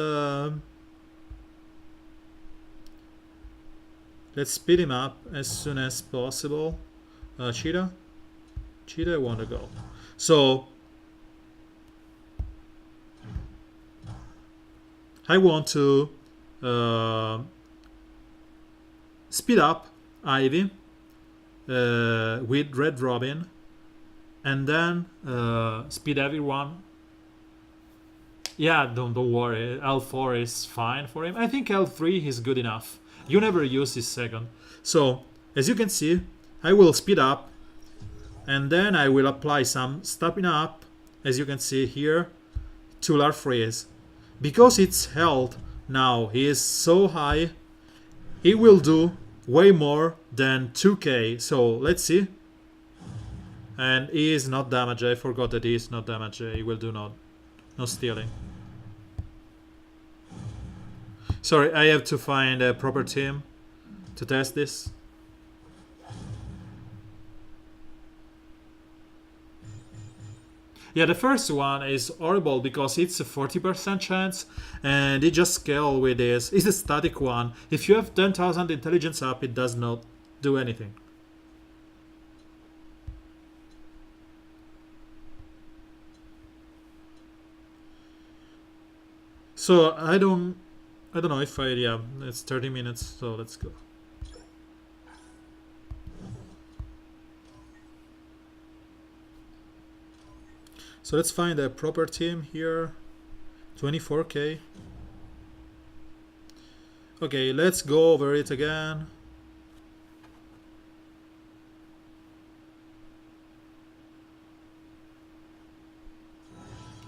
speed him up as soon as possible. Cheetah want to go. So I want to speed up Ivy with Red Robin, and then speed everyone. Yeah, don't worry. L4 is fine for him. I think L3 is good enough. You never use his second. So as you can see, I will speed up, and then I will apply some stamina up, as you can see here, to Larfreeze. Because its health now is so high, it will do way more than 2k. So let's see. And he is not damaged. I forgot that he is not damaged. He will do no stealing. Sorry, I have to find a proper team to test this. Yeah, the first one is horrible because it's a 40% chance and it just scale with this. It's a static one. If you have 10,000 intelligence up, it does not do anything. So I don't know if it's 30 minutes, so let's go. So let's find a proper team here. 24k. Okay, let's go over it again.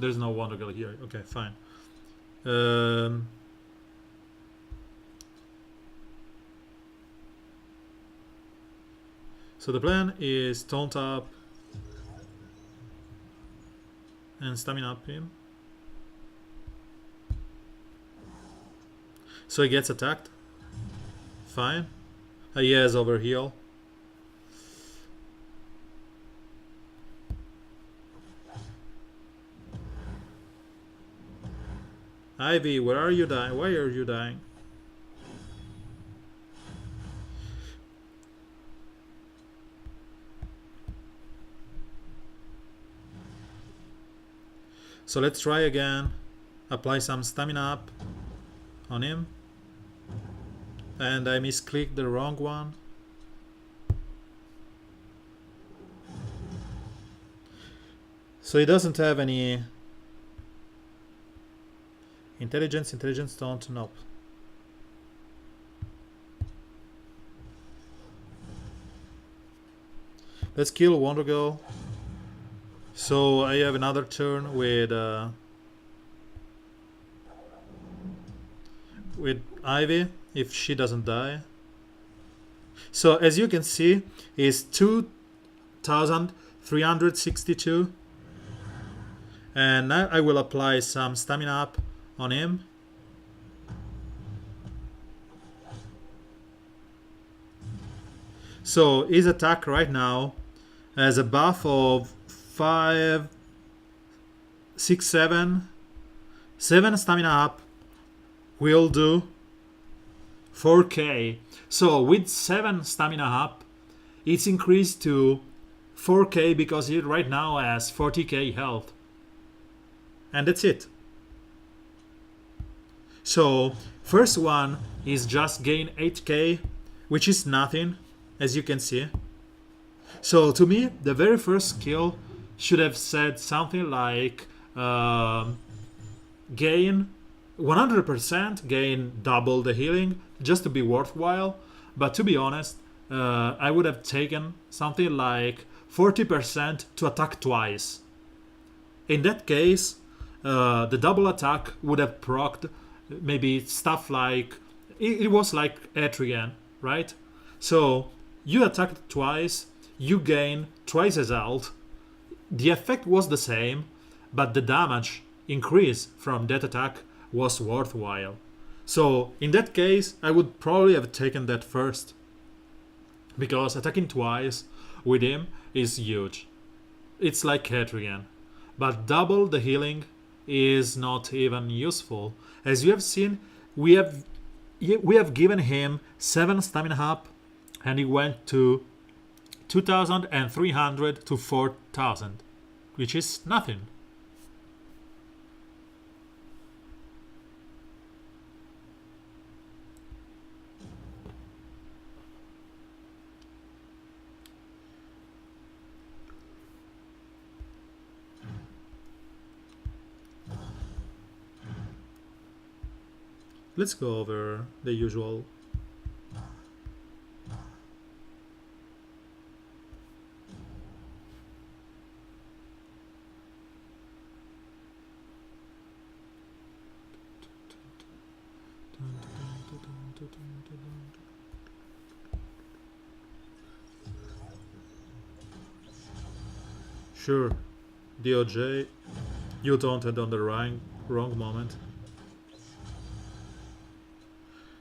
There's no Wonder Girl here. Okay, fine. So the plan is taunt up and stamina up him. So he gets attacked. Fine. He has overheal. Ivy, where are you dying? Why are you dying? So let's try again. Apply some stamina up on him. And I misclicked the wrong one. So he doesn't have any intelligence don't, nope. Let's kill Wonder Girl. So I have another turn with Ivy if she doesn't die. So as you can see, is 2,362, and now I will apply some stamina up on him. So his attack right now has a buff of 5, 6, 7 stamina up will do 4k. So with 7 stamina up, it's increased to 4k because it right now has 40k health. And that's it. So first one is just gain 8k, which is nothing, as you can see. So to me, the very first skill should have said something like gain 100%, gain double the healing, just to be worthwhile. But to be honest, I would have taken something like 40% to attack twice. In that case, the double attack would have procced maybe stuff like it was like Etrigan, right? So you attacked twice, you gain twice as health. The effect was the same, but the damage increase from that attack was worthwhile. So in that case, I would probably have taken that first, because attacking twice with him is huge. It's like Catrian. But double the healing is not even useful. As you have seen, we have we have given him 7 stamina up, and he went to 2300 to 4000, which is nothing. Let's go over the usual. Sure, DOJ, you taunted on the wrong moment.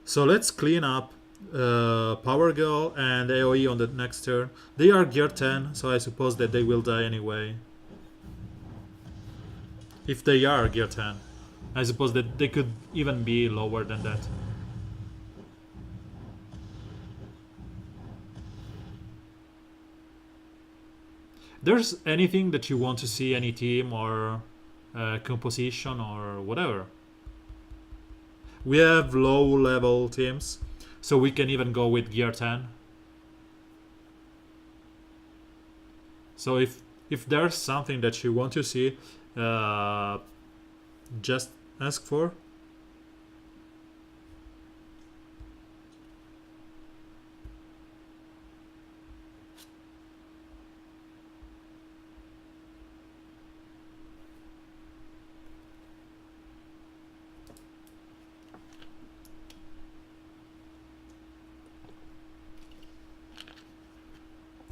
So let's clean up Power Girl and AoE on the next turn. They are gear 10, so I suppose that they will die anyway. If they are gear 10. I suppose that they could even be lower than that. There's anything that you want to see, any team or composition or whatever. We have low level teams, so we can even go with gear 10. So if there's something that you want to see, just ask for.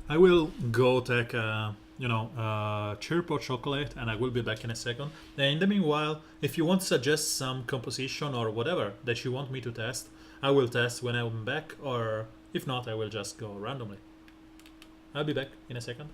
I will go take Chirpo chocolate, and I will be back in a second. And in the meanwhile, if you want to suggest some composition or whatever that you want me to test, I will test when I'm back, or if not, I will just go randomly. I'll be back in a second.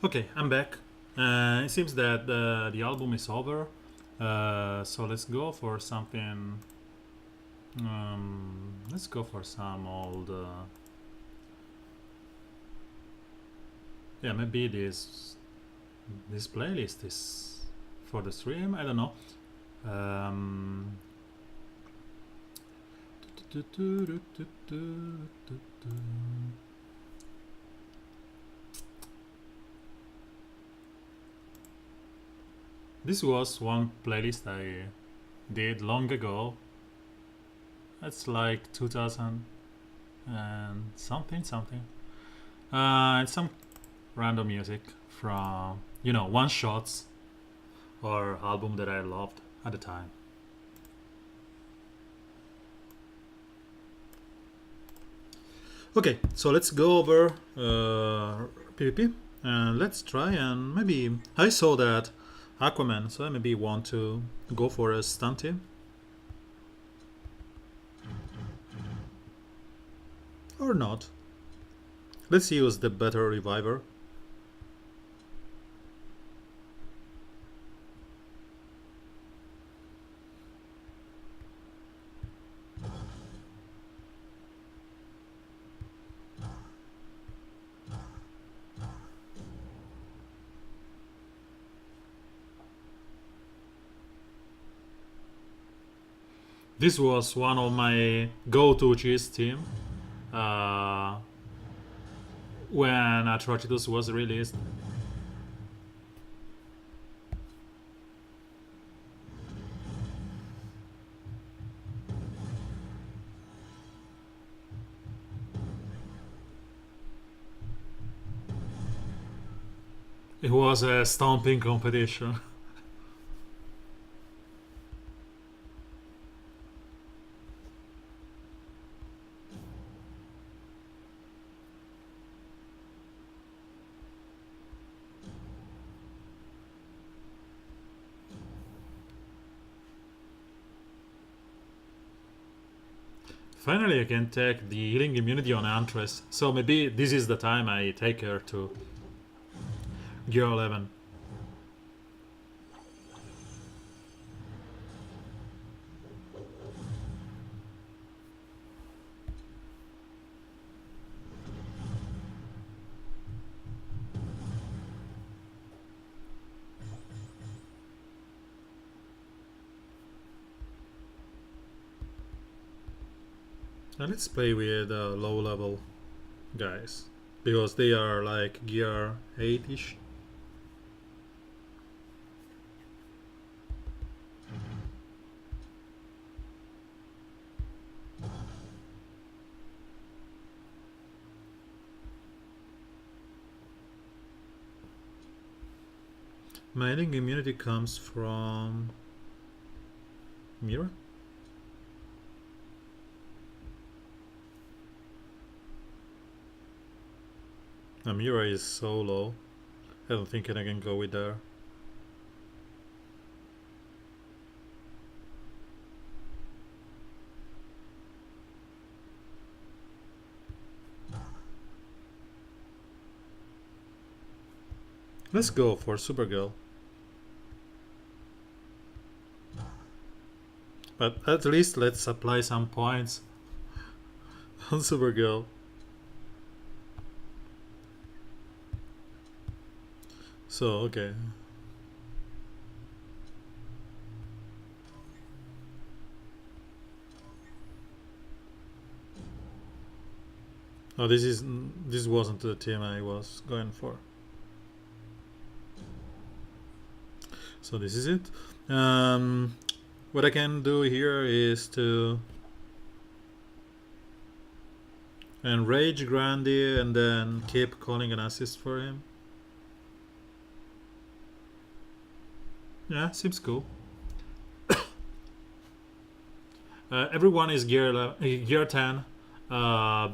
Okay, I'm back. It seems that the album is over. So let's go for something. Let's go for some old. Yeah, maybe this playlist is for the stream. I don't know. Um, This was one playlist I did long ago. It's like 2000 and something. It's some random music from one shots or album that I loved at the time. Okay, so let's go over PvP and let's try and maybe I saw that Aquaman, so I maybe want to go for a stunty or not. Let's use the better reviver. This was one of my go-to cheese team uh, when Atrocitus was released. It was a stomping competition. Finally, I can take the healing immunity on Antris, so maybe this is the time I take her to Gear 11. Now let's play with low level guys, because they are like gear 8-ish. My healing immunity comes from Mira. Mira is so low. I don't think I can go with her. Let's go for Supergirl. But at least let's apply some points on Supergirl. So, okay. Oh, this wasn't the team I was going for. So this is it. What I can do here is to enrage Grandy and then keep calling an assist for him. Yeah, seems cool. Everyone is gear 10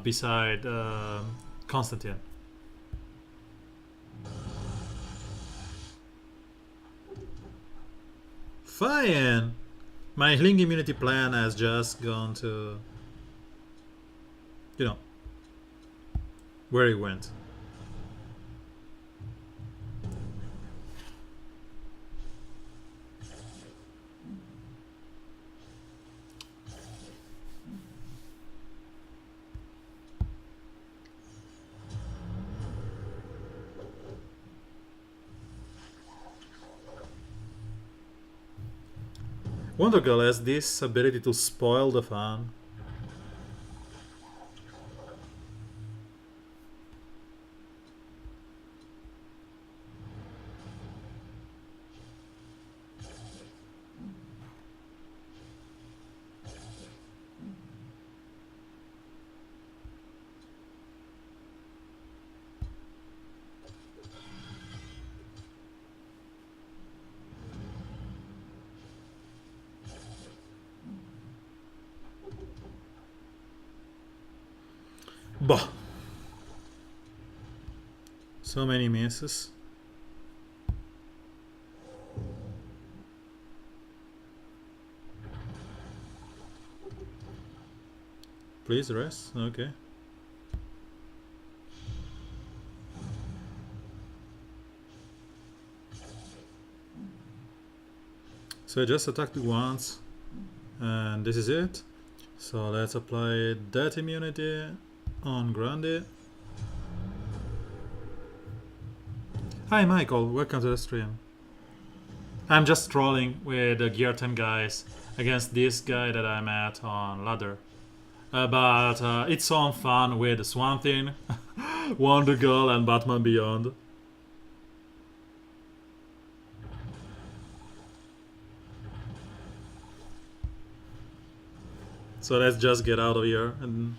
beside Constantine. Fine! My healing immunity plan has just gone to, where it went. Wonder Girl has this ability to spoil the fun. Bah. So many misses. Please rest. Okay. So I just attacked once, and this is it. So let's apply that immunity on Grande. Hi Michael, welcome to the stream. I'm just trolling with the Gear 10 guys against this guy that I met on ladder. But it's some fun with Swamp Thing, Wonder Girl, and Batman Beyond. So let's just get out of here. And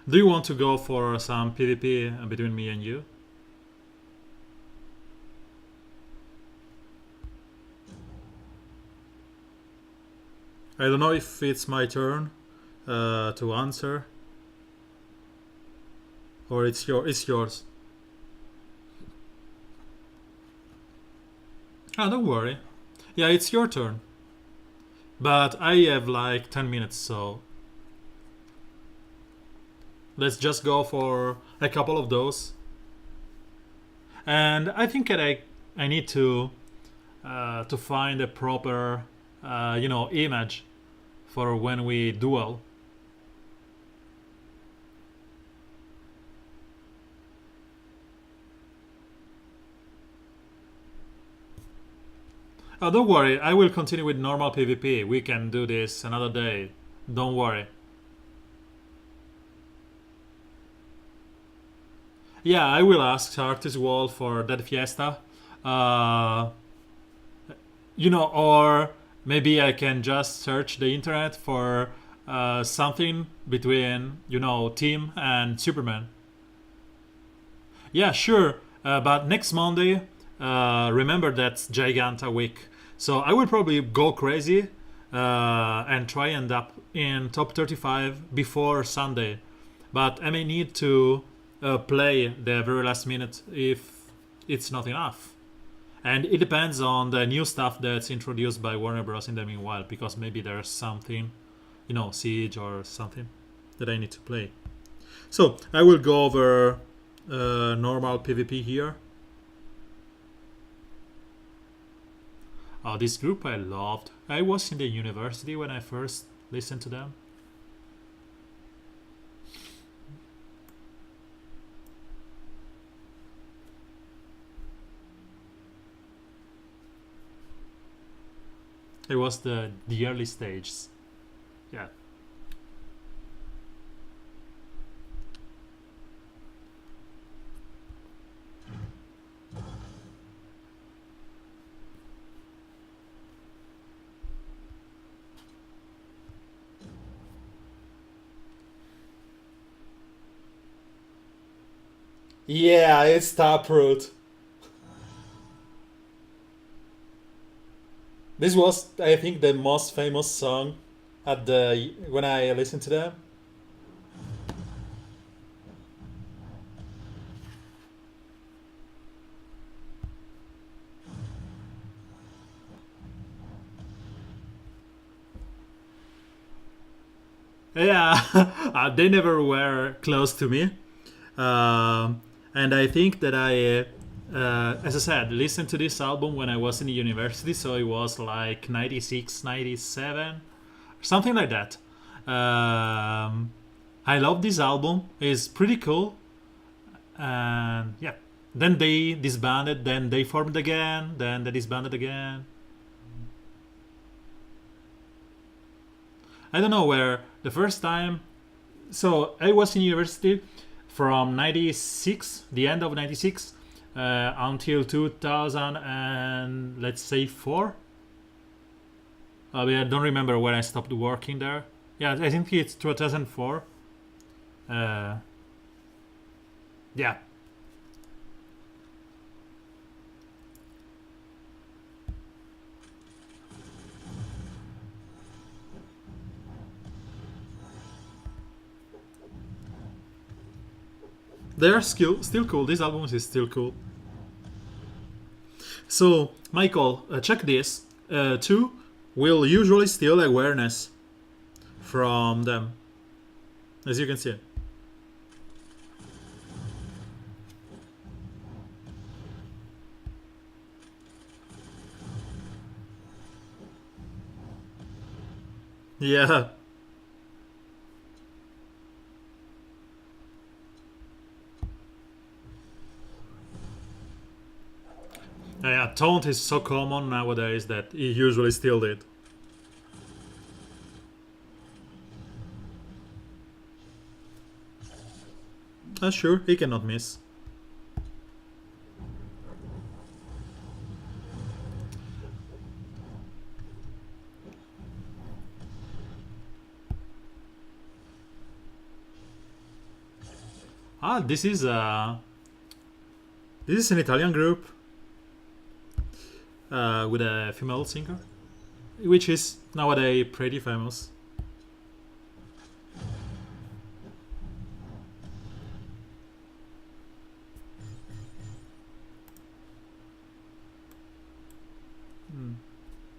do you want to go for some PvP between me and you? I don't know if it's my turn to answer, or it's yours. Ah, don't worry. Yeah, it's your turn. But I have like 10 minutes, so let's just go for a couple of those. And I think that I need to find a proper image for when we duel. Oh, don't worry, I will continue with normal PvP. We can do this another day. Don't worry. Yeah, I will ask Artis Wall for that Fiesta. Uh, or maybe I can just search the internet for something between, Team and Superman. Yeah, sure. But next Monday, remember that's Giganta week. So I will probably go crazy and try and end up in top 35 before Sunday. But I may need to play the very last minute if it's not enough. And it depends on the new stuff that's introduced by Warner Bros. In the meanwhile, because maybe there's something, Siege or something that I need to play. So I will go over normal PvP here. This group I loved. I was in the university when I first listened to them. It was the early stages. Yeah. Yeah, it's Taproot. This was, I think, the most famous song at the when I listened to them. Yeah, they never were close to me. And I think that as I said, listened to this album when I was in university, so it was like 96, 97, something like that. I love this album, it's pretty cool. And yeah, then they disbanded, then they formed again, then they disbanded again. I don't know where the first time. So I was in university from 96, the end of 96, until 2000 and let's say 4. I don't remember when I stopped working there. Yeah, I think it's 2004. Yeah. They're still cool. This album is still cool. So, Michael, check this. Two will usually steal awareness from them, as you can see. Yeah. Yeah, taunt is so common nowadays that he usually steals it. Sure, he cannot miss. Ah, this is an Italian group with a female singer, which is nowadays pretty famous.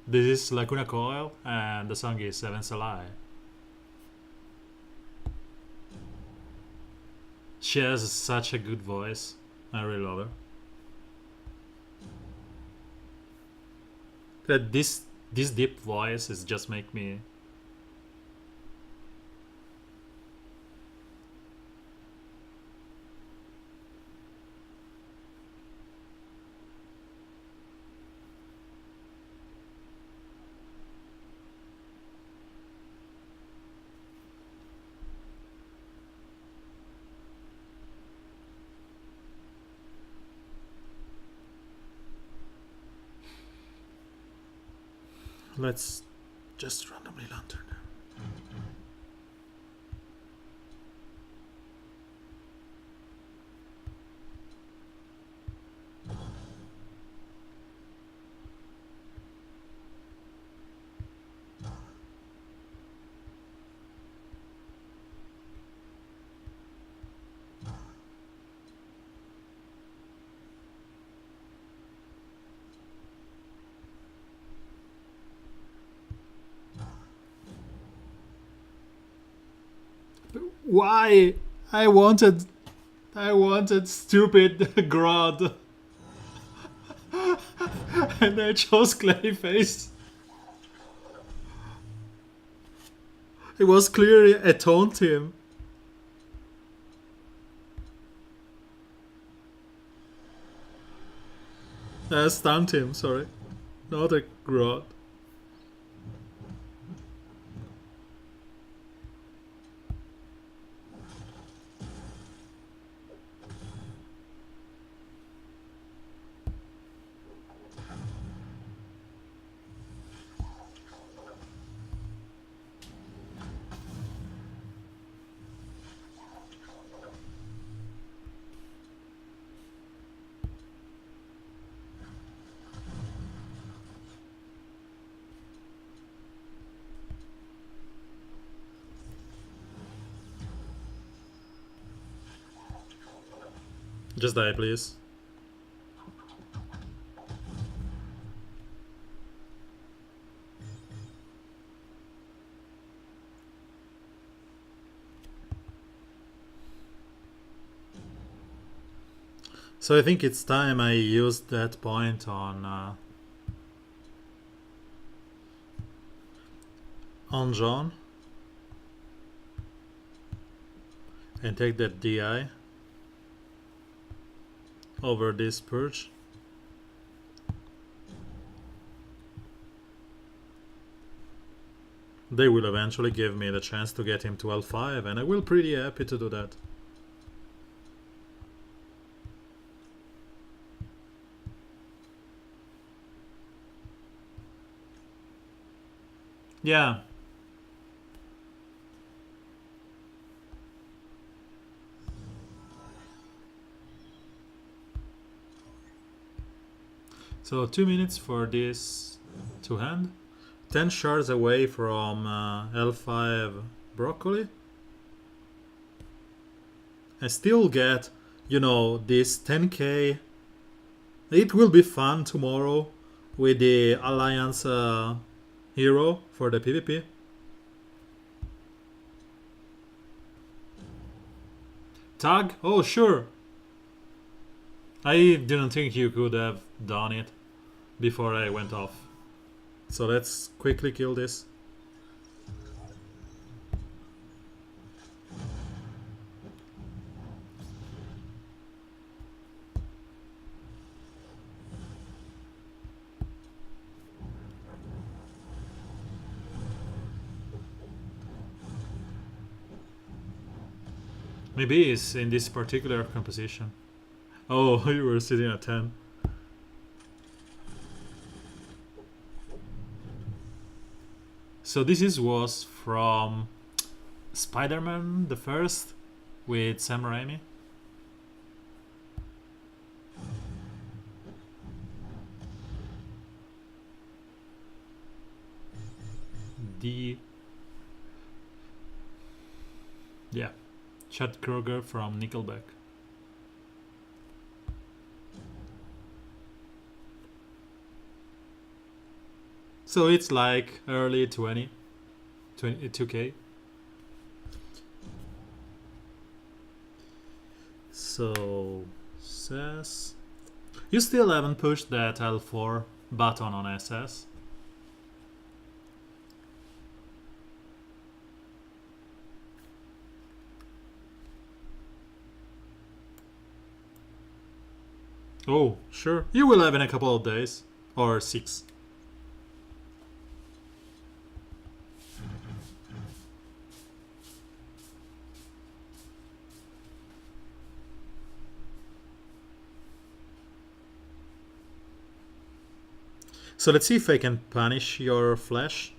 This is Lacuna Coil, and the song is Seven Salai. She has such a good voice. I really love her. That this deep voice is just make me. Let's just randomly lantern. Why? I wanted stupid Grodd. And I chose Clayface. It was clearly a taunt him. Stunned him, sorry. Not a Grodd. Just die, please. So I think it's time I used that point on John and take that DI over this purge. They will eventually give me the chance to get him to L5, and I will pretty happy to do that. Yeah. So 2 minutes for this to hand. 10 shards away from L5 broccoli. I still get this 10k. It will be fun tomorrow with the Alliance hero for the PvP. Tag? Oh, sure. I didn't think you could have done it before I went off. So let's quickly kill this. Maybe it's in this particular composition. Oh, you were sitting at 10. So this was from Spider-Man the first with Sam Raimi. The yeah, Chad Kroger from Nickelback. So it's like early 22k. So says you still haven't pushed that L4 button on SS. Oh, sure. You will have in a couple of days. Or 6. So let's see if I can punish your flash.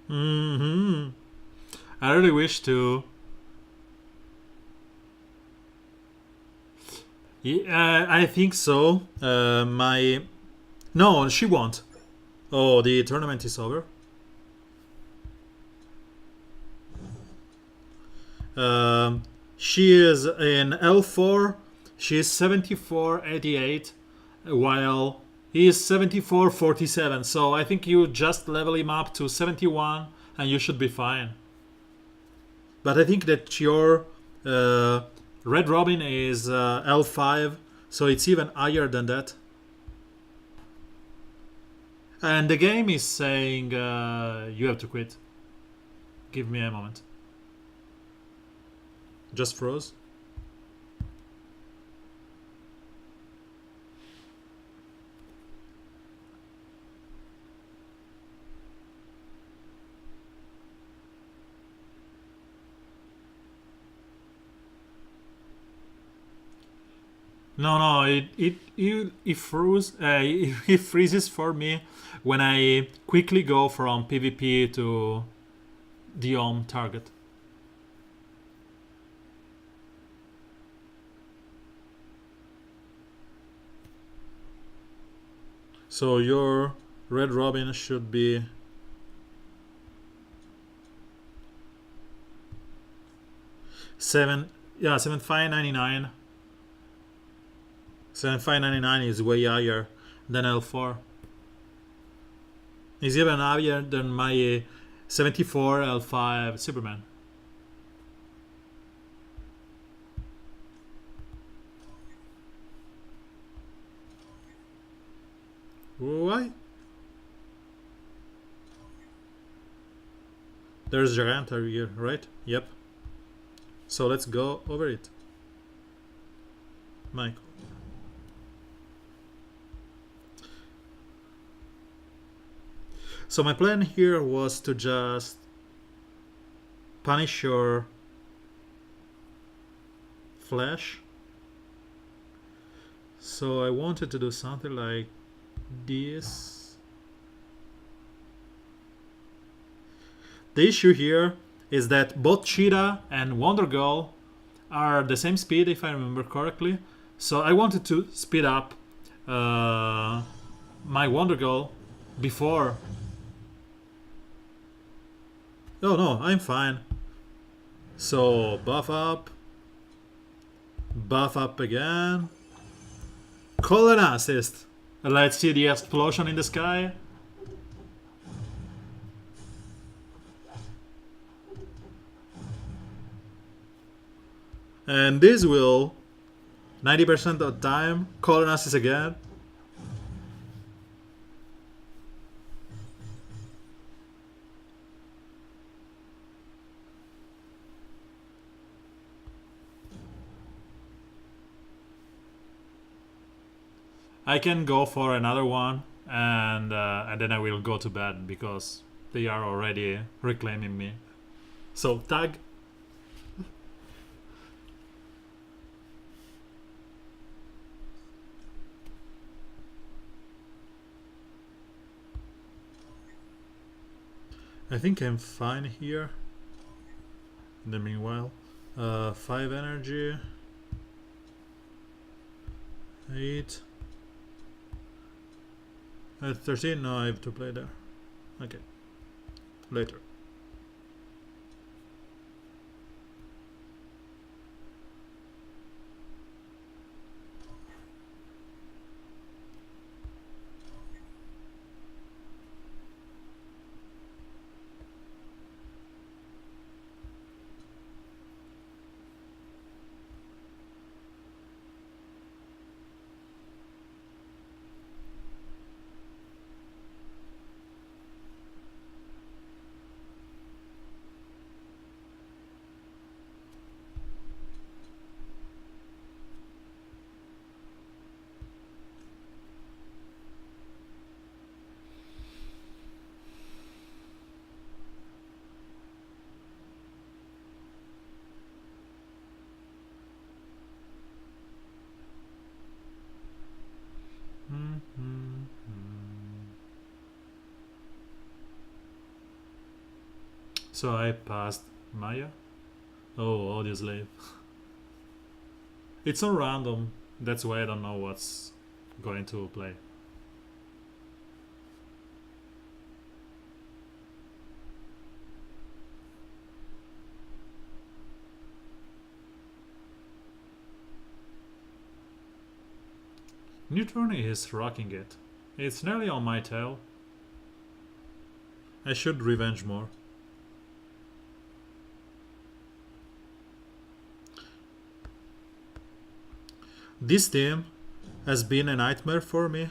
Hmm. I really wish to. Yeah, I think so. No, she won't. Oh, the tournament is over. She is in L4. She is 74.88, while he is 74.47. So I think you just level him up to 71, and you should be fine. But I think that your Red Robin is L5, so it's even higher than that. And the game is saying you have to quit. Give me a moment. Just froze. No, it froze. It freezes for me when I quickly go from PvP to the home target. So your Red Robin should be seven. Yeah, 7599. 7599 is way higher than L4. Is even higher than my 74 L5 Superman. Why? There's Gigantor here, right? Yep. So let's go over it. Michael. So my plan here was to just punish your Flash. So I wanted to do something like this. The issue here is that both Cheetah and Wonder Girl are the same speed, if I remember correctly. So I wanted to speed up my Wonder Girl before. Oh no, I'm fine. So buff up again. Call an assist. Let's see the explosion in the sky. And this will 90% of the time call an assist again. I can go for another one, and then I will go to bed because they are already reclaiming me. So tag. I think I'm fine here. In the meanwhile, 5 energy, 8. At 13, no, I have to play there. Okay. Later. So I passed Maya. Oh, audio slave. It's on random. That's why I don't know what's going to play. Neutron is rocking it. It's nearly on my tail. I should revenge more. This team has been a nightmare for me.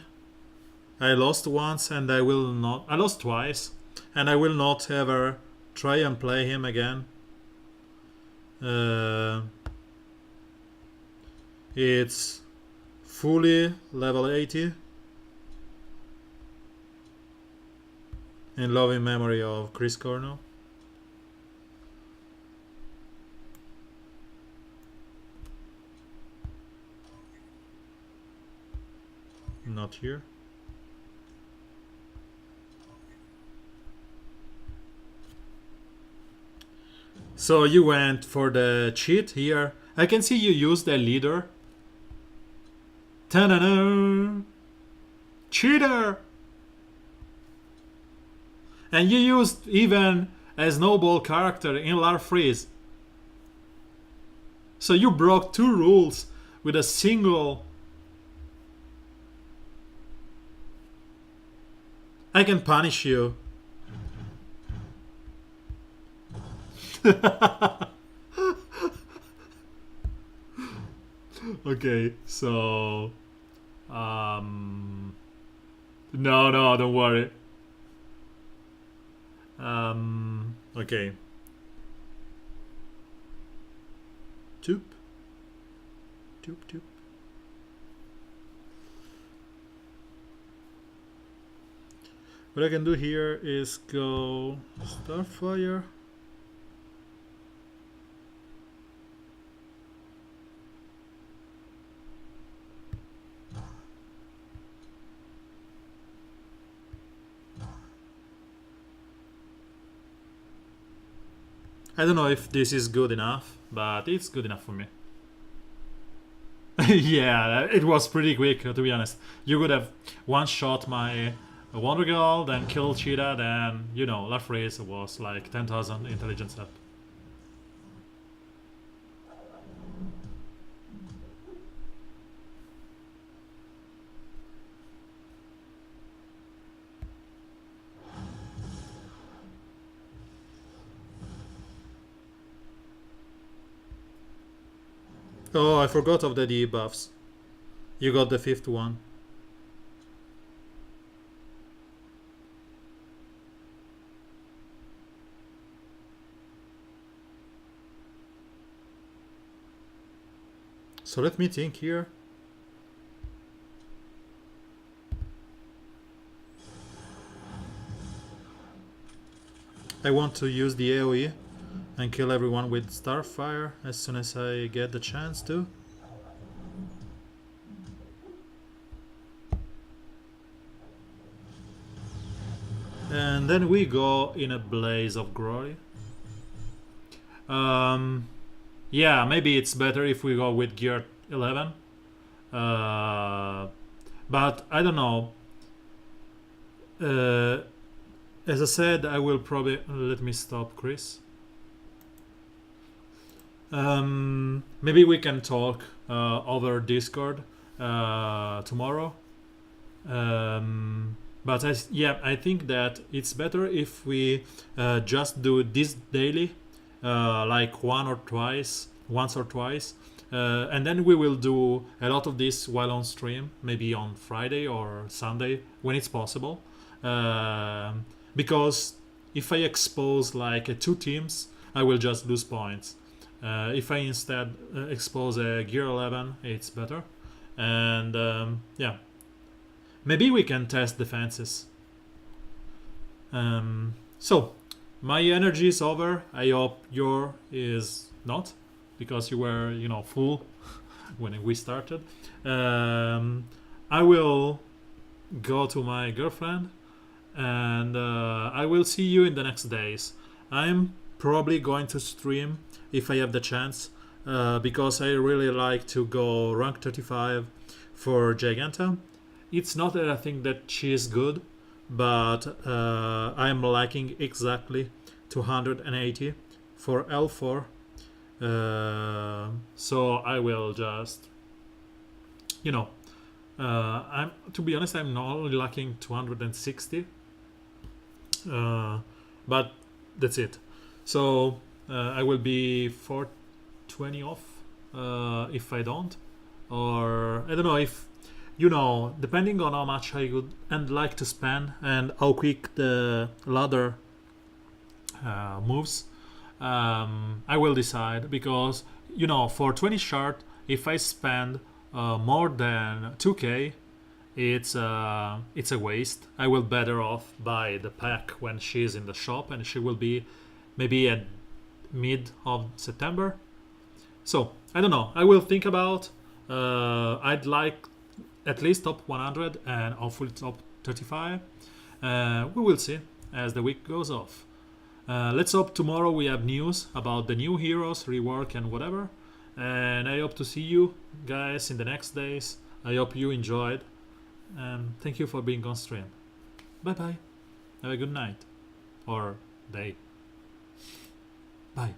I lost once and I will not. I lost twice, and I will not ever try and play him again. It's fully level 80. In loving memory of Chris Cornell. Not here. So you went for the cheat here. I can see you use the leader. Ta-da-da! Cheater! And you used even a snowball character in Larfreeze. So you broke 2 rules with a single. I can punish you. Okay, so no, don't worry. Okay. Toop. Toop, toop. What I can do here is go Starfire. I don't know if this is good enough, but it's good enough for me. Yeah, it was pretty quick, to be honest. You could have one shot my Wonder Girl, then kill Cheetah, then, you know, Laphrase was like 10,000 intelligence up. Oh, I forgot of the debuffs. You got the fifth one. So let me think here. I want to use the AoE and kill everyone with Starfire as soon as I get the chance to. And then we go in a blaze of glory. Yeah, maybe it's better if we go with gear 11. But I don't know. As I said, I will probably... Let me stop, Chris. Maybe we can talk over Discord tomorrow. But I think that it's better if we just do this daily, like once or twice, and then we will do a lot of this while on stream, maybe on Friday or Sunday when it's possible. Because if I expose like two teams, I will just lose points. If I instead expose a gear 11, it's better. And yeah. Maybe we can test defenses. So, my energy is over. I hope your is not, because you were, you know, full when we started. I will go to my girlfriend, and I will see you in the next days. I'm probably going to stream if I have the chance, because I really like to go rank 35 for Giganta. It's not that I think that she is good, but I am lacking exactly 280 for L4. So I will just, you know, I'm, to be honest, I'm not only lacking 260, but that's it. So I will be 420 off if I don't, or I don't know if, you know, depending on how much I would and like to spend and how quick the ladder moves, I will decide, because, you know, for 20 shard, if I spend more than 2k, it's a waste. I will better off buy the pack when she's in the shop, and she will be maybe at mid of September. So I don't know, I will think about. I'd like at least top 100 and hopefully top 35. We will see as the week goes off. Let's hope tomorrow we have news about the new heroes, rework and whatever. And I hope to see you guys in the next days. I hope you enjoyed. Thank you for being on stream. Bye bye. Have a good night. Or day. Bye.